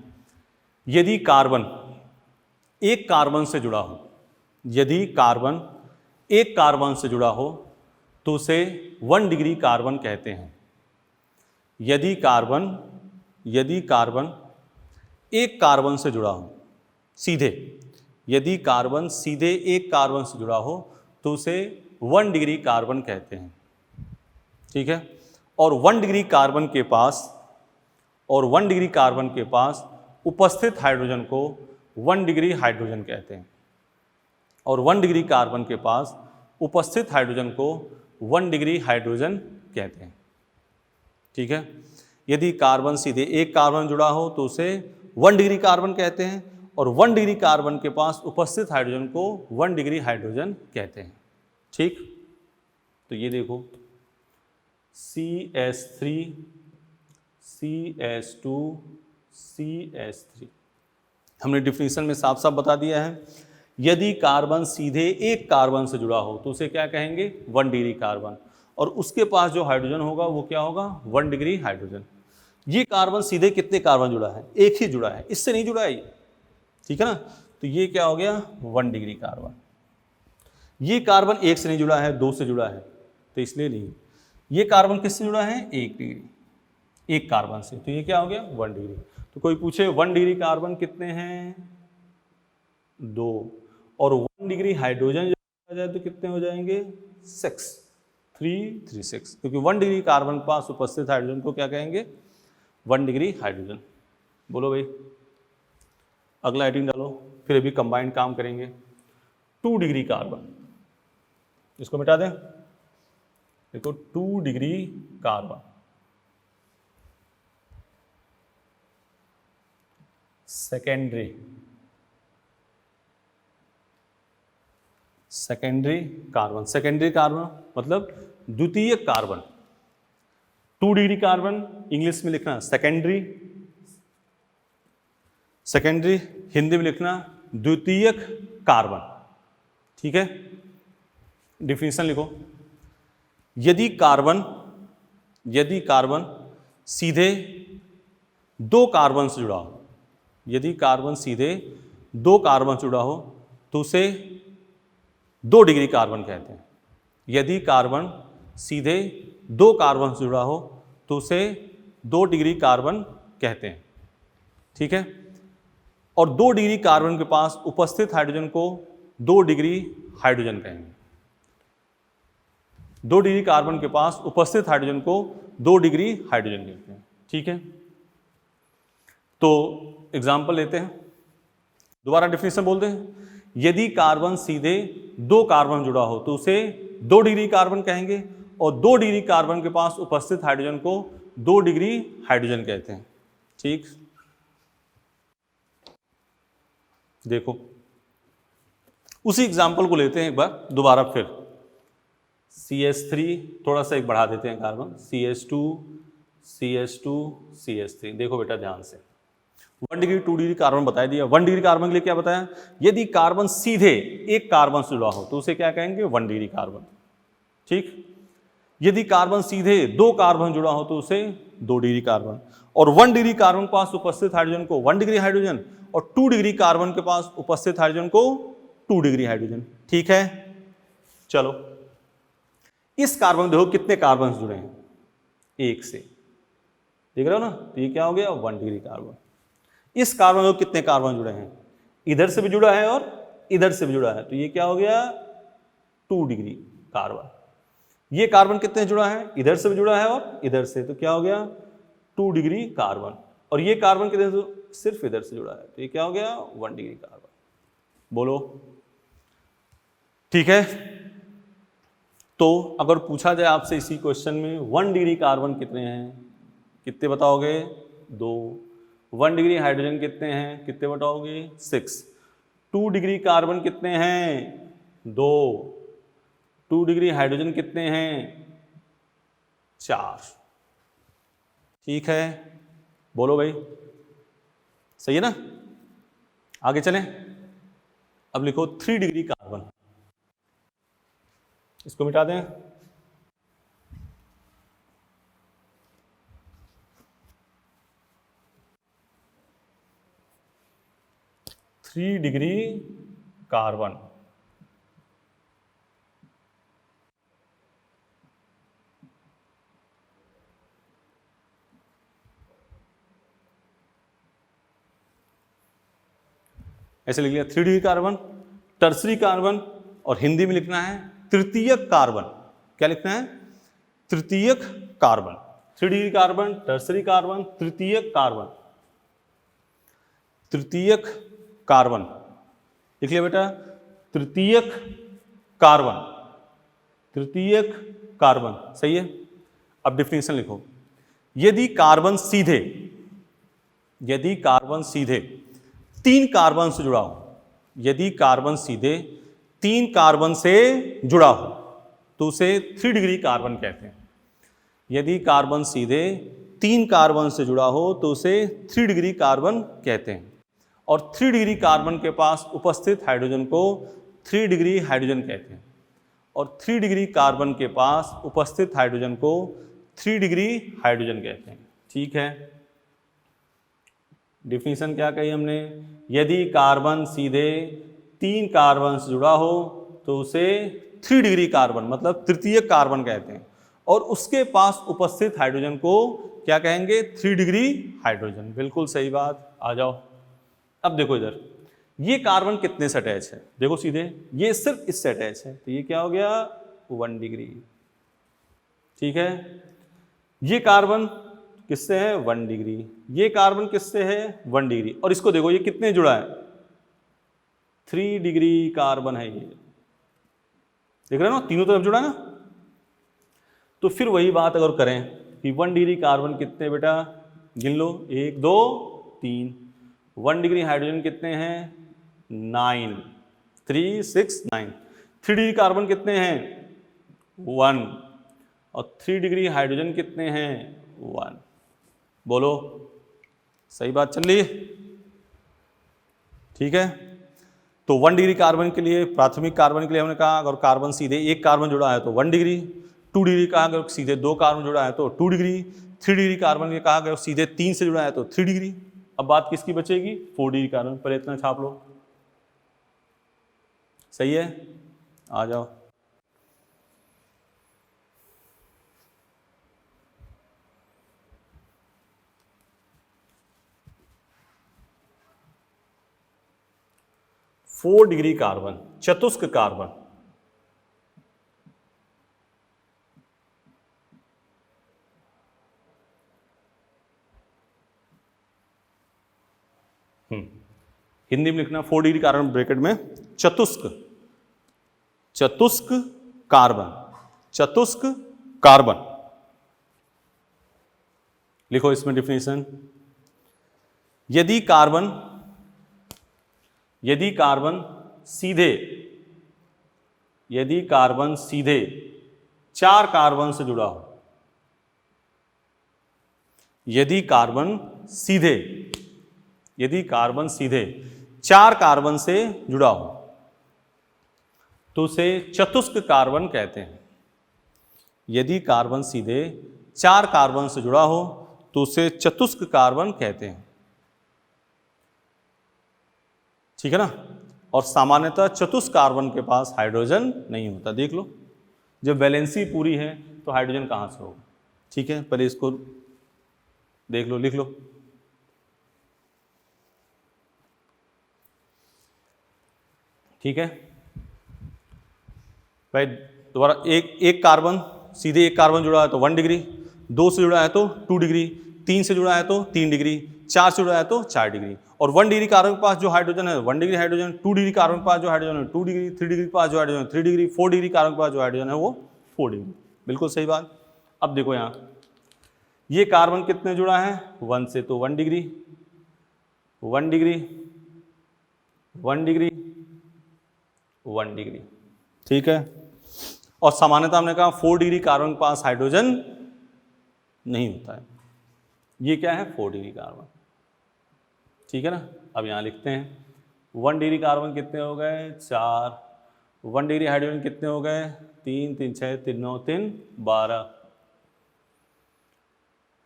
यदि कार्बन एक कार्बन से जुड़ा हो, यदि कार्बन एक कार्बन से जुड़ा हो तो उसे 1 डिग्री कार्बन कहते हैं। यदि कार्बन एक कार्बन से जुड़ा हो सीधे, यदि कार्बन सीधे एक कार्बन से जुड़ा हो तो उसे 1 डिग्री कार्बन कहते हैं। ठीक है, और 1 डिग्री कार्बन के पास उपस्थित हाइड्रोजन को 1 डिग्री हाइड्रोजन कहते हैं। और 1 डिग्री कार्बन के पास उपस्थित हाइड्रोजन को 1 डिग्री हाइड्रोजन कहते हैं। ठीक है, यदि कार्बन सीधे एक कार्बन जुड़ा हो तो उसे 1 डिग्री कार्बन कहते हैं, और 1 डिग्री कार्बन के पास उपस्थित हाइड्रोजन को 1 डिग्री हाइड्रोजन कहते हैं। ठीक, तो ये देखो CH3 CH2 CH3 हमने डिफिनीशन में साफ साफ बता दिया है। यदि कार्बन सीधे एक कार्बन से जुड़ा हो तो उसे क्या कहेंगे, 1 डिग्री कार्बन, और उसके पास जो हाइड्रोजन होगा वो क्या होगा, 1 डिग्री हाइड्रोजन। ये कार्बन सीधे कितने कार्बन जुड़ा है, एक ही जुड़ा है, इससे नहीं जुड़ा है ये। ठीक है ना, तो ये क्या हो गया, 1 डिग्री कार्बन। ये कार्बन एक से नहीं जुड़ा है, 2 से जुड़ा है, तो इसलिए नहीं। ये कार्बन किससे जुड़ा है, 1 डिग्री, एक कार्बन से, तो ये क्या हो गया, 1 डिग्री। तो कोई पूछे 1 डिग्री कार्बन कितने हैं, 2, और 1 डिग्री हाइड्रोजन आ जाए तो कितने हो जाएंगे, 6, 3, 3, 6, क्योंकि 1 डिग्री कार्बन पास उपस्थित हाइड्रोजन को क्या कहेंगे, 1 डिग्री हाइड्रोजन। बोलो भाई, अगला हेडिंग डालो, फिर अभी कंबाइंड काम करेंगे। 2 डिग्री कार्बन, इसको मिटा दें, देखो 2 डिग्री कार्बन, सेकेंडरी कार्बन मतलब द्वितीयक कार्बन। 2 डिग्री कार्बन इंग्लिश में लिखना सेकेंडरी, हिंदी में लिखना द्वितीयक कार्बन। ठीक है, डिफिनीशन लिखो। यदि कार्बन सीधे 2 कार्बन से जुड़ा हो, यदि कार्बन सीधे 2 कार्बन से जुड़ा हो तो उसे 2 डिग्री कार्बन कहते हैं। यदि कार्बन सीधे 2 कार्बन से जुड़ा हो तो उसे 2 डिग्री कार्बन कहते हैं। ठीक है, और 2 डिग्री कार्बन के पास उपस्थित हाइड्रोजन को 2 डिग्री हाइड्रोजन कहेंगे। 2 डिग्री कार्बन के पास उपस्थित हाइड्रोजन को 2 डिग्री हाइड्रोजन कहते हैं। ठीक है, तो एग्जाम्पल लेते हैं, दोबारा डिफिनीशन बोलते हैं। यदि कार्बन सीधे 2 कार्बन जुड़ा हो तो उसे 2 डिग्री कार्बन कहेंगे, और 2 डिग्री कार्बन के पास उपस्थित हाइड्रोजन को 2 डिग्री हाइड्रोजन कहते हैं। ठीक, देखो उसी एग्जाम्पल को लेते हैं एक बार दोबारा फिर। CH3 थोड़ा सा एक बढ़ा देते हैं कार्बन, CH2 CH3। देखो बेटा ध्यान से, 1 डिग्री 2 डिग्री कार्बन बता दिया। 1 डिग्री कार्बन के लिए क्या बताया, यदि कार्बन सीधे एक कार्बन से जुड़ा हो तो उसे क्या कहेंगे, 1 डिग्री कार्बन। ठीक, यदि कार्बन सीधे 2 कार्बन जुड़ा हो तो उसे 2 डिग्री कार्बन, और 1 डिग्री कार्बन के पास उपस्थित हाइड्रोजन को 1 डिग्री हाइड्रोजन, और 2 डिग्री कार्बन के पास उपस्थित हाइड्रोजन को 2 डिग्री हाइड्रोजन। ठीक है, चलो इस कार्बन देखो कितने कार्बन जुड़े हैं, 1 से, देख रहे हो ना, तो ये क्या हो गया, 1 डिग्री कार्बन। इस कार्बन में कितने कार्बन जुड़े हैं, इधर से भी जुड़ा है और इधर से भी जुड़ा है, तो ये क्या हो गया, 2 डिग्री कार्बन। ये कार्बन कितने जुड़ा है, इधर से भी जुड़ा है और इधर से, तो क्या हो गया, 2 डिग्री कार्बन। और ये कार्बन कितने से, सिर्फ इधर से जुड़ा है, तो ये क्या हो गया, 1 डिग्री कार्बन। बोलो, ठीक है। तो अगर पूछा जाए आपसे इसी क्वेश्चन में 1 डिग्री कार्बन कितने हैं, कितने बताओगे, 2। 1 डिग्री हाइड्रोजन कितने हैं, कितने बताओगे, 6। 2 डिग्री कार्बन कितने हैं, 2। 2 डिग्री हाइड्रोजन कितने हैं, 4। ठीक है, बोलो भाई, सही है ना। आगे चलें, अब लिखो 3 डिग्री कार्बन, इसको मिटा दें। 3 डिग्री कार्बन। ऐसे लिख लिया 3 डिग्री कार्बन, टर्सरी कार्बन, और हिंदी में लिखना है तृतीयक कार्बन। क्या लिखना है? तृतीयक carbon. 3 degree carbon, tertiary carbon, तृतीयक कार्बन। तृतीयक कार्बन लिख लिया बेटा, तृतीयक कार्बन, तृतीयक कार्बन, सही है। अब डिफिनेशन लिखो। यदि कार्बन सीधे, यदि कार्बन सीधे 3 कार्बन से जुड़ा हो, यदि कार्बन सीधे 3 कार्बन से जुड़ा हो तो उसे 3 डिग्री कार्बन कहते हैं। यदि कार्बन सीधे 3 कार्बन से जुड़ा हो तो उसे 3 डिग्री कार्बन कहते हैं। और 3 डिग्री कार्बन के पास उपस्थित हाइड्रोजन को 3 डिग्री हाइड्रोजन कहते हैं। और 3 डिग्री कार्बन के पास उपस्थित हाइड्रोजन को 3 डिग्री हाइड्रोजन कहते हैं। ठीक है, डिफिनीशन क्या कही हमने? यदि कार्बन सीधे 3 कार्बन से जुड़ा हो तो उसे 3 डिग्री कार्बन मतलब तृतीय कार्बन कहते हैं। और उसके पास उपस्थित हाइड्रोजन को क्या कहेंगे? 3 डिग्री हाइड्रोजन। बिल्कुल सही बात। आ जाओ, अब देखो इधर, ये कार्बन कितने से अटैच है? देखो सीधे, ये सिर्फ इससे अटैच है तो ये क्या हो गया? 1 डिग्री। ठीक है, ये कार्बन किससे है? 1 डिग्री। ये कार्बन किससे है? 1 डिग्री। और इसको देखो, ये कितने जुड़ा है? 3 डिग्री कार्बन है ये। देख रहे हो ना, तीनों तरफ जुड़ा ना। तो फिर वही बात अगर करें कि 1 डिग्री कार्बन कितने बेटा? गिन लो, 1 2 3। 1 डिग्री हाइड्रोजन कितने हैं? 9। 3 6 9। 3 डिग्री कार्बन कितने हैं? 1। और 3 डिग्री हाइड्रोजन कितने हैं? 1। बोलो, सही बात चल रही है? ठीक है, तो 1 डिग्री कार्बन के लिए, प्राथमिक कार्बन के लिए हमने कहा अगर कार्बन सीधे 1 कार्बन जुड़ा है तो 1 डिग्री। 2 डिग्री कहा अगर सीधे 2 कार्बन जुड़ा है तो 2 डिग्री। 3 डिग्री कार्बन के कहा अगर सीधे 3 से जुड़ा है तो 3 डिग्री। अब बात किसकी बचेगी? 4 डिग्री कार्बन। पहले इतना छाप लो। सही है, आ जाओ। फोर डिग्री कार्बन, चतुष्क कार्बन। हिंदी में लिखना 4 डिग्री कार्बन ब्रैकेट में चतुष्क, चतुष्क कार्बन, चतुष्क कार्बन लिखो। इसमें डिफिनेशन, यदि कार्बन सीधे, यदि कार्बन सीधे 4 कार्बन से जुड़ा हो, यदि कार्बन सीधे 4 कार्बन से जुड़ा हो तो उसे चतुष्क कार्बन कहते हैं। यदि कार्बन सीधे 4 कार्बन से जुड़ा हो तो उसे चतुष्क कार्बन कहते हैं। ठीक है ना। और सामान्यतः चतुष्क कार्बन के पास हाइड्रोजन नहीं होता। देख लो, जब वैलेंसी पूरी है तो हाइड्रोजन कहां से होगा? ठीक है, पहले इसको देख लो, लिख लो। ठीक है भाई, दोबारा, एक कार्बन सीधे 1 कार्बन जुड़ा है तो 1 डिग्री, 2 से जुड़ा है तो 2 डिग्री, 3 से जुड़ा है तो 3 डिग्री, 4 से जुड़ा है तो 4 डिग्री। और 1 डिग्री कार्बन के पास जो हाइड्रोजन है 1 डिग्री हाइड्रोजन, 2 डिग्री कार्बन के पास जो हाइड्रोजन है 2 डिग्री, 3 डिग्री के पास जो हाइड्रोजन है 3 डिग्री, 4 डिग्री कार्बन के पास जो हाइड्रोजन है वो 4 डिग्री। बिल्कुल सही बात। अब देखो यहाँ, ये कार्बन कितने जुड़ा है? 1 से, तो 1 डिग्री, 1 डिग्री, 1 डिग्री, 1 डिग्री। ठीक है, और सामान्यतः हमने कहा 4 डिग्री कार्बन के पास हाइड्रोजन नहीं होता है। ये क्या है? 4 डिग्री कार्बन। ठीक है ना। अब यहाँ लिखते हैं 1 डिग्री कार्बन कितने हो गए? 4। 1 डिग्री हाइड्रोजन कितने हो गए? 3 3 6 3 9 3 12।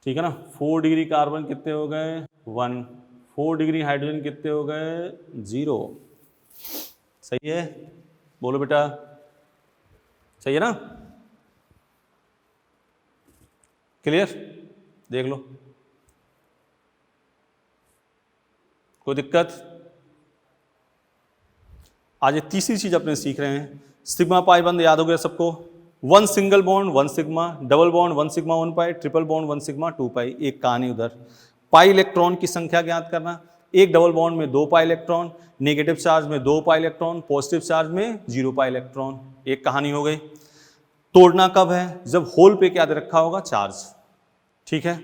ठीक है ना। 4 डिग्री कार्बन कितने हो गए? 1। 4 डिग्री हाइड्रोजन कितने हो गए? 0। सही है, बोलो बेटा, सही है ना? क्लियर? देख लो, कोई दिक्कत? आज ये तीसरी चीज अपने सीख रहे हैं, सिग्मा पाई बंद याद हो गया सबको? 1 single bond 1 sigma, double bond 1 sigma 1 pi, triple bond 1 sigma 2 पाई। एक कहानी उधर। पाई इलेक्ट्रॉन की संख्या ज्ञात करना, एक डबल बॉन्ड में 2 पाई इलेक्ट्रॉन, नेगेटिव चार्ज में 2 पाई इलेक्ट्रॉन, पॉजिटिव चार्ज में 0 पाई इलेक्ट्रॉन। एक कहानी हो गई। तोड़ना कब है? जब होल पे क्या दे रखा होगा? चार्ज। ठीक है,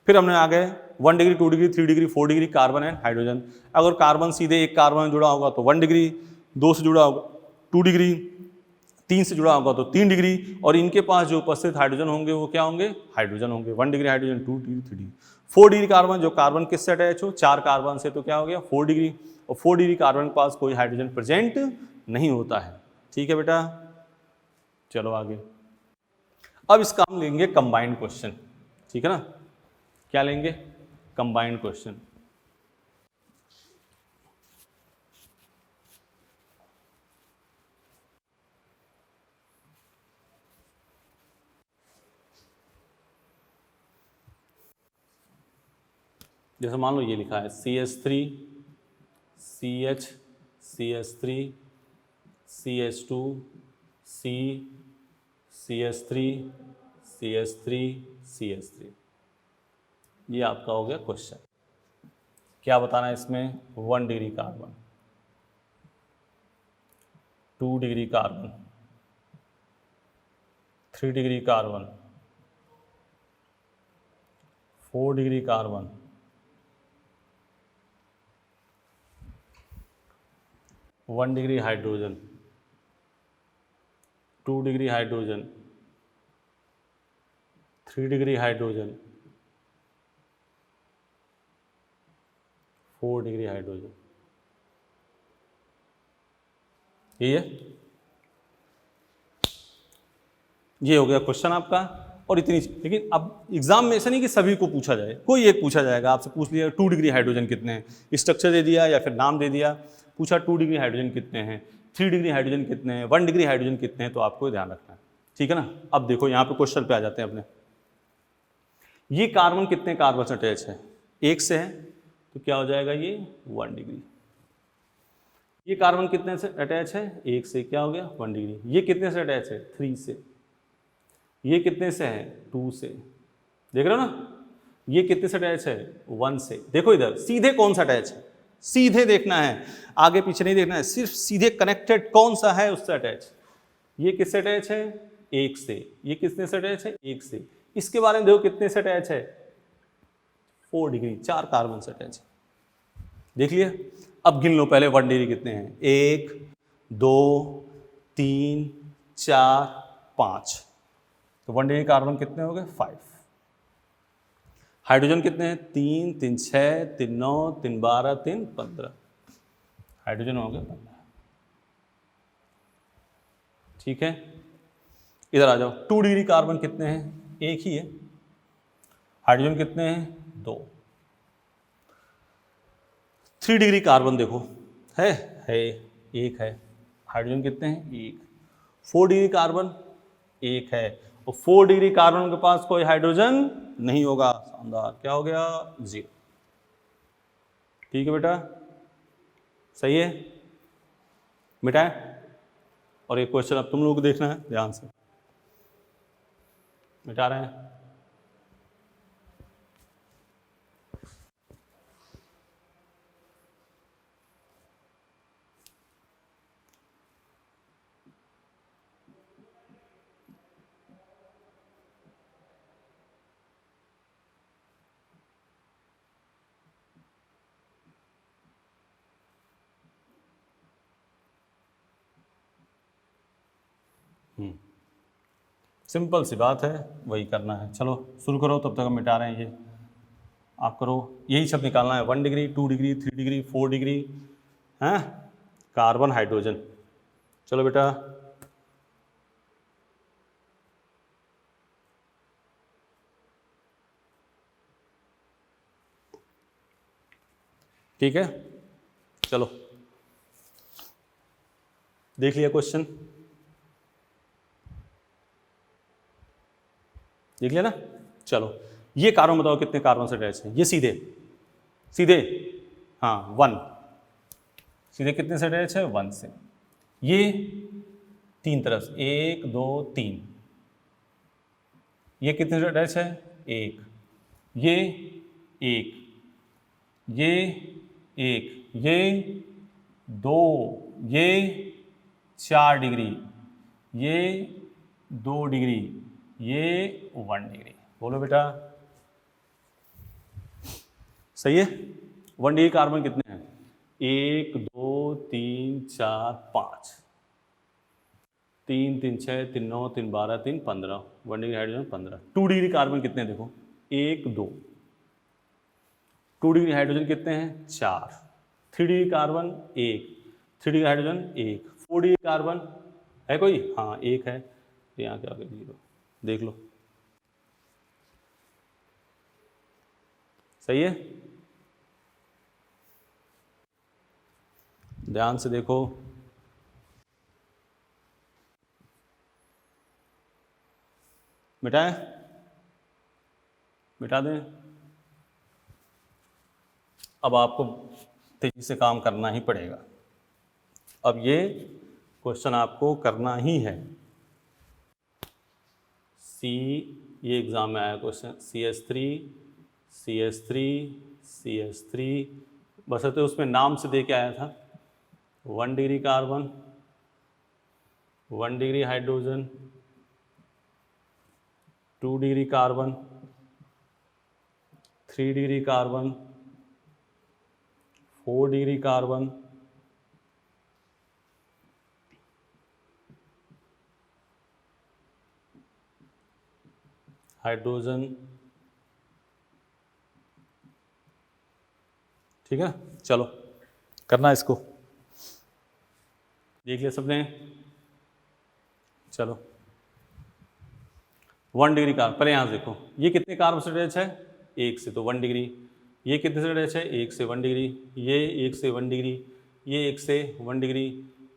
फिर हमने आ गए 1 degree 2 degree 3 degree 4 degree carbon and hydrogen. अगर कार्बन सीधे एक कार्बन जुड़ा होगा तो 1 डिग्री, 2 से जुड़ा होगा 2 डिग्री, 3 से जुड़ा होगा तो 3 डिग्री, और इनके पास जो उपस्थित हाइड्रोजन होंगे वो क्या होंगे? हाइड्रोजन होंगे। 1 degree hydrogen, 2 degree 3 degree. 4 degree carbon, जो कार्बन किससे अटैच हो? 4 कार्बन से, तो क्या हो गया? 4 डिग्री। और 4 डिग्री कार्बन के पास कोई हाइड्रोजन प्रेजेंट नहीं होता है। ठीक है बेटा, चलो आगे। अब इसका हम लेंगे कंबाइंड क्वेश्चन। ठीक है ना? क्या लेंगे? Combined question. जैसे मान लो ये लिखा है CH3 CH CH3 CH2 C CH3 CH3 CH3। ये आपका हो गया क्वेश्चन। क्या बताना है इसमें? 1 degree carbon, 2 degree carbon, 3 degree carbon, 4 degree carbon, 1 degree hydrogen, 2 degree hydrogen, 3 degree hydrogen, 4 degree hydrogen. ये है, ये हो गया क्वेश्चन आपका। और इतनी, लेकिन अब एग्जाम में ऐसा नहीं कि सभी को पूछा जाए, कोई एक पूछा जाएगा। आपसे पूछ लिया 2 डिग्री हाइड्रोजन कितने हैं, स्ट्रक्चर दे दिया या फिर नाम दे दिया, पूछा 2 डिग्री हाइड्रोजन कितने हैं, 3 डिग्री हाइड्रोजन कितने हैं, 1 डिग्री हाइड्रोजन कितने हैं, तो आपको ध्यान रखना है। ठीक है ना? अब देखो यहाँ पे क्वेश्चन पे आ जाते हैं अपने। ये कार्बन कितने कार्बन से अटैच है? 1 से है, तो क्या हो जाएगा? ये 1 डिग्री। ये कार्बन कितने से अटैच है? 1 से, क्या हो गया? 1 डिग्री। ये कितने से अटैच है? 3 से। ये कितने से है? 2 से। देख रहे हो ना? ये कितने से अटैच है? 1 से। देखो इधर सीधे कौन सा अटैच है, सीधे देखना है, आगे पीछे नहीं देखना है, सिर्फ सीधे कनेक्टेड कौन सा है उससे अटैच। ये किससे अटैच है? 1 से। ये कितने से अटैच है? 1 से। इसके बारे में देखो कितने से अटैच है? 4 डिग्री, 4 कार्बन से अटैच है। देख लिया? अब गिन लो पहले 1 डिग्री कितने हैं? 1 2 3 4 5। तो 1 डिग्री कार्बन कितने हो गए? 5। हाइड्रोजन कितने हैं? 3 3 6 3 9 3 12 3 15। हाइड्रोजन हो गए 15। ठीक है, इधर आ जाओ। 2 डिग्री कार्बन कितने हैं? 1 ही है। हाइड्रोजन कितने हैं? 2। 3 डिग्री कार्बन देखो, है 1 है। हाइड्रोजन कितने हैं? 1। 4 डिग्री कार्बन 1 है, और 4 डिग्री कार्बन के पास कोई हाइड्रोजन नहीं होगा। शानदार, क्या हो गया? 0। ठीक है बेटा, सही है, मिटाए। और एक क्वेश्चन अब तुम लोग को देखना है ध्यान से। मिटा रहे हैं। सिंपल सी बात है, वही करना है। चलो शुरू करो, तब तक हम मिटा रहे हैं ये। आप करो, यही सब निकालना है। 1 डिग्री 2 डिग्री 3 डिग्री 4 डिग्री, हैं, कार्बन हाइड्रोजन। चलो बेटा, ठीक है, चलो देख लिया क्वेश्चन, देख लिया ना। चलो ये कार्बन बताओ कितने कार्बन से अटैच है, ये सीधे सीधे हाँ 1, सीधे कितने से अटैच है 1 से। ये 3 तरफ से 1 2 3, ये कितने से अटैच है 1, ये 1, ये 1, ये 2, ये 4 डिग्री, ये 2 डिग्री, ये 1 डिग्री। बोलो बेटा सही है। 1 डिग्री कार्बन कितने हैं 1 2 3 4 5, 3 3 6 3 9 3 12 3 15, 1 डिग्री हाइड्रोजन 15। 2 डिग्री कार्बन कितने हैं देखो 1 2, 2 डिग्री हाइड्रोजन कितने हैं 4, 3 degree carbon 1, 3 degree hydrogen 1, 4 degree carbon है कोई, हाँ 1 है, यहाँ क्या 0, देख लो सही है। ध्यान से देखो, मिटाएं, मिटा दें। अब आपको तेजी से काम करना ही पड़ेगा, अब ये क्वेश्चन आपको करना ही है। ये एग्जाम में आया क्वेश्चन, CH3 CH3 CH3, बशर्ते उसमें नाम से दे के आया था। 1 degree carbon, 1 degree hydrogen, 2 degree carbon, 3 degree carbon, 4 degree carbon, hydrogen. ठीक है, चलो करना इसको, देख लिया सबने। चलो 1 डिग्री कार्बन, पहले यहाँ से देखो ये कितने कार्बन से अटैच है 1 से, तो 1 डिग्री। ये कितने से अटैच है 1 से 1 डिग्री, ये 1 से 1 डिग्री, ये 1 से 1 डिग्री,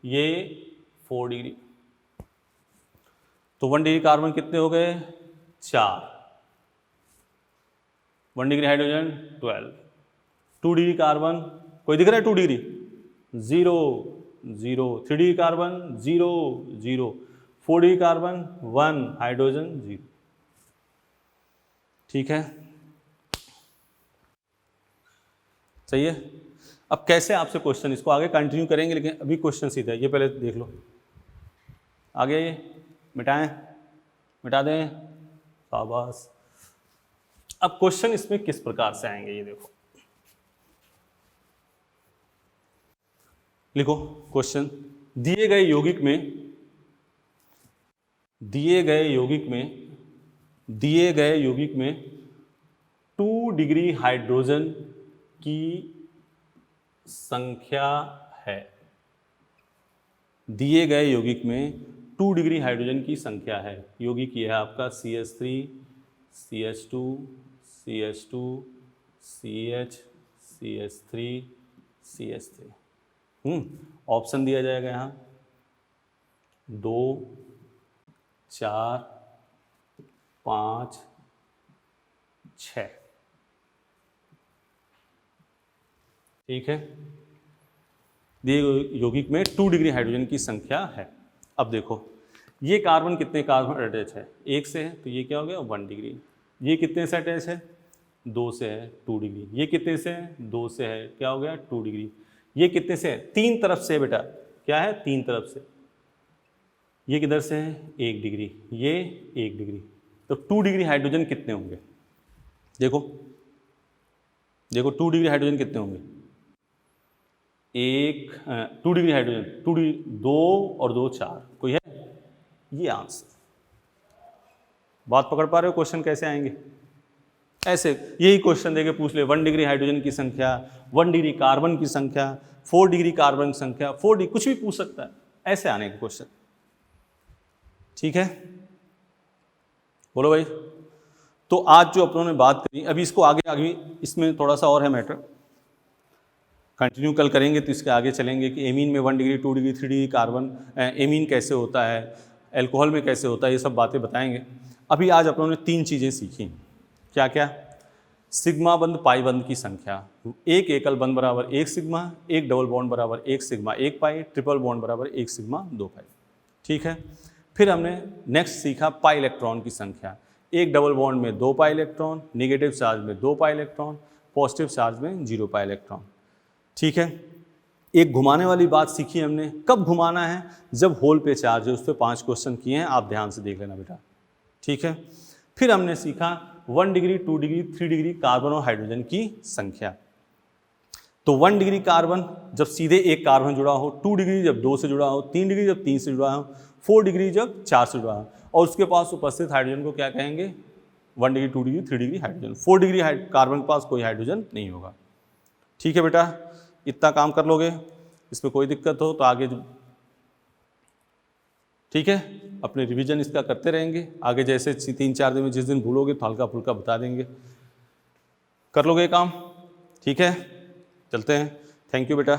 ये 4 डिग्री। तो 1 डिग्री कार्बन कितने हो गए 4, 1 डिग्री हाइड्रोजन 12, 2 डिग्री कार्बन कोई दिख रहा है 2 degree 0 0, 3 degree carbon 0 0, 4 degree carbon 1, hydrogen 0। ठीक है, सही है। अब कैसे आपसे क्वेश्चन, इसको आगे कंटिन्यू करेंगे, लेकिन अभी क्वेश्चन सीधा है, ये पहले देख लो। आगे मिटाएं, मिटा दें, शाबाश। अब क्वेश्चन इसमें किस प्रकार से आएंगे ये देखो, लिखो क्वेश्चन। दिए गए यौगिक में, दिए गए यौगिक में, दिए गए यौगिक में 2 डिग्री हाइड्रोजन की संख्या है। दिए गए यौगिक में 2 डिग्री हाइड्रोजन की संख्या है। यौगिक ये है आपका CH3 CH2 CH2 CH CH3 CH3। Option दिया जाएगा यहाँ 2 4 5 6। ठीक है, दिए यौगिक में 2 डिग्री हाइड्रोजन की संख्या है। अब देखो ये कार्बन कितने कार्बन अटैच है 1 से है, तो ये क्या हो गया 1 डिग्री। ये कितने से अटैच है 2 से है 2 डिग्री। ये कितने से है 2 से है, क्या हो गया 2 डिग्री। ये कितने से है 3 तरफ से बेटा, क्या है 3 तरफ से। ये किधर से है 1 डिग्री, ये 1 डिग्री। तो 2 डिग्री हाइड्रोजन कितने होंगे देखो, देखो 2 डिग्री हाइड्रोजन कितने होंगे, 2 डिग्री हाइड्रोजन 2 डिग्री 2 और 2 4, कोई है, ये आंसर। बात पकड़ पा रहे हो, क्वेश्चन कैसे आएंगे ऐसे, यही क्वेश्चन देके पूछ ले 1 डिग्री हाइड्रोजन की संख्या, 1 डिग्री कार्बन की संख्या, 4 डिग्री कार्बन की संख्या, 4 डिग्री कुछ भी पूछ सकता है, ऐसे आने के क्वेश्चन। ठीक है, बोलो भाई। तो आज जो अपनों ने बात करी, अभी इसको आगे आगे इसमें थोड़ा सा और है मैटर। कंटिन्यू कल करेंगे तो इसके आगे चलेंगे कि एमीन में 1 degree 2 degree 3 degree carbon amine कैसे होता है, एल्कोहल में कैसे होता है, ये सब बातें बताएंगे। अभी आज अपनों ने 3 चीज़ें सीखी। क्या क्या? सिग्मा बंध पाई बंध की संख्या, एक एकल बंध बराबर 1 सिग्मा, एक डबल बॉन्ड बराबर 1 सिग्मा 1 पाई, ट्रिपल बॉन्ड बराबर 1 सिग्मा 2 पाई। ठीक है। फिर हमने नेक्स्ट सीखा पाई इलेक्ट्रॉन की संख्या, एक डबल बॉन्ड में 2 पाई इलेक्ट्रॉन, निगेटिव चार्ज में 2 पाई इलेक्ट्रॉन, पॉजिटिव चार्ज में 0 पाई इलेक्ट्रॉन। ठीक है। एक घुमाने वाली बात सीखी हमने, कब घुमाना है? जब होल पे चार्ज है। उस पर 5 क्वेश्चन किए हैं, आप ध्यान से देख लेना बेटा। ठीक है। फिर हमने सीखा 1 डिग्री 2 डिग्री 3 डिग्री कार्बन और हाइड्रोजन की संख्या। तो 1 डिग्री कार्बन जब सीधे एक कार्बन जुड़ा हो, 2 डिग्री जब 2 से जुड़ा हो, 3 डिग्री जब 3 से जुड़ा हो, 4 डिग्री जब 4 से जुड़ा हो, और उसके पास उपस्थित हाइड्रोजन को क्या कहेंगे? 1 degree 2 degree 3 degree hydrogen. 4 degree carbon के पास कोई हाइड्रोजन नहीं होगा। ठीक है बेटा, इतना काम कर लोगे, इसमें कोई दिक्कत हो तो आगे ठीक है अपने रिवीजन इसका करते रहेंगे। आगे जैसे 3-4 दिन में जिस दिन भूलोगे तो हल्का फुल्का बता देंगे, कर लोगे काम। ठीक है, चलते हैं। थैंक यू बेटा।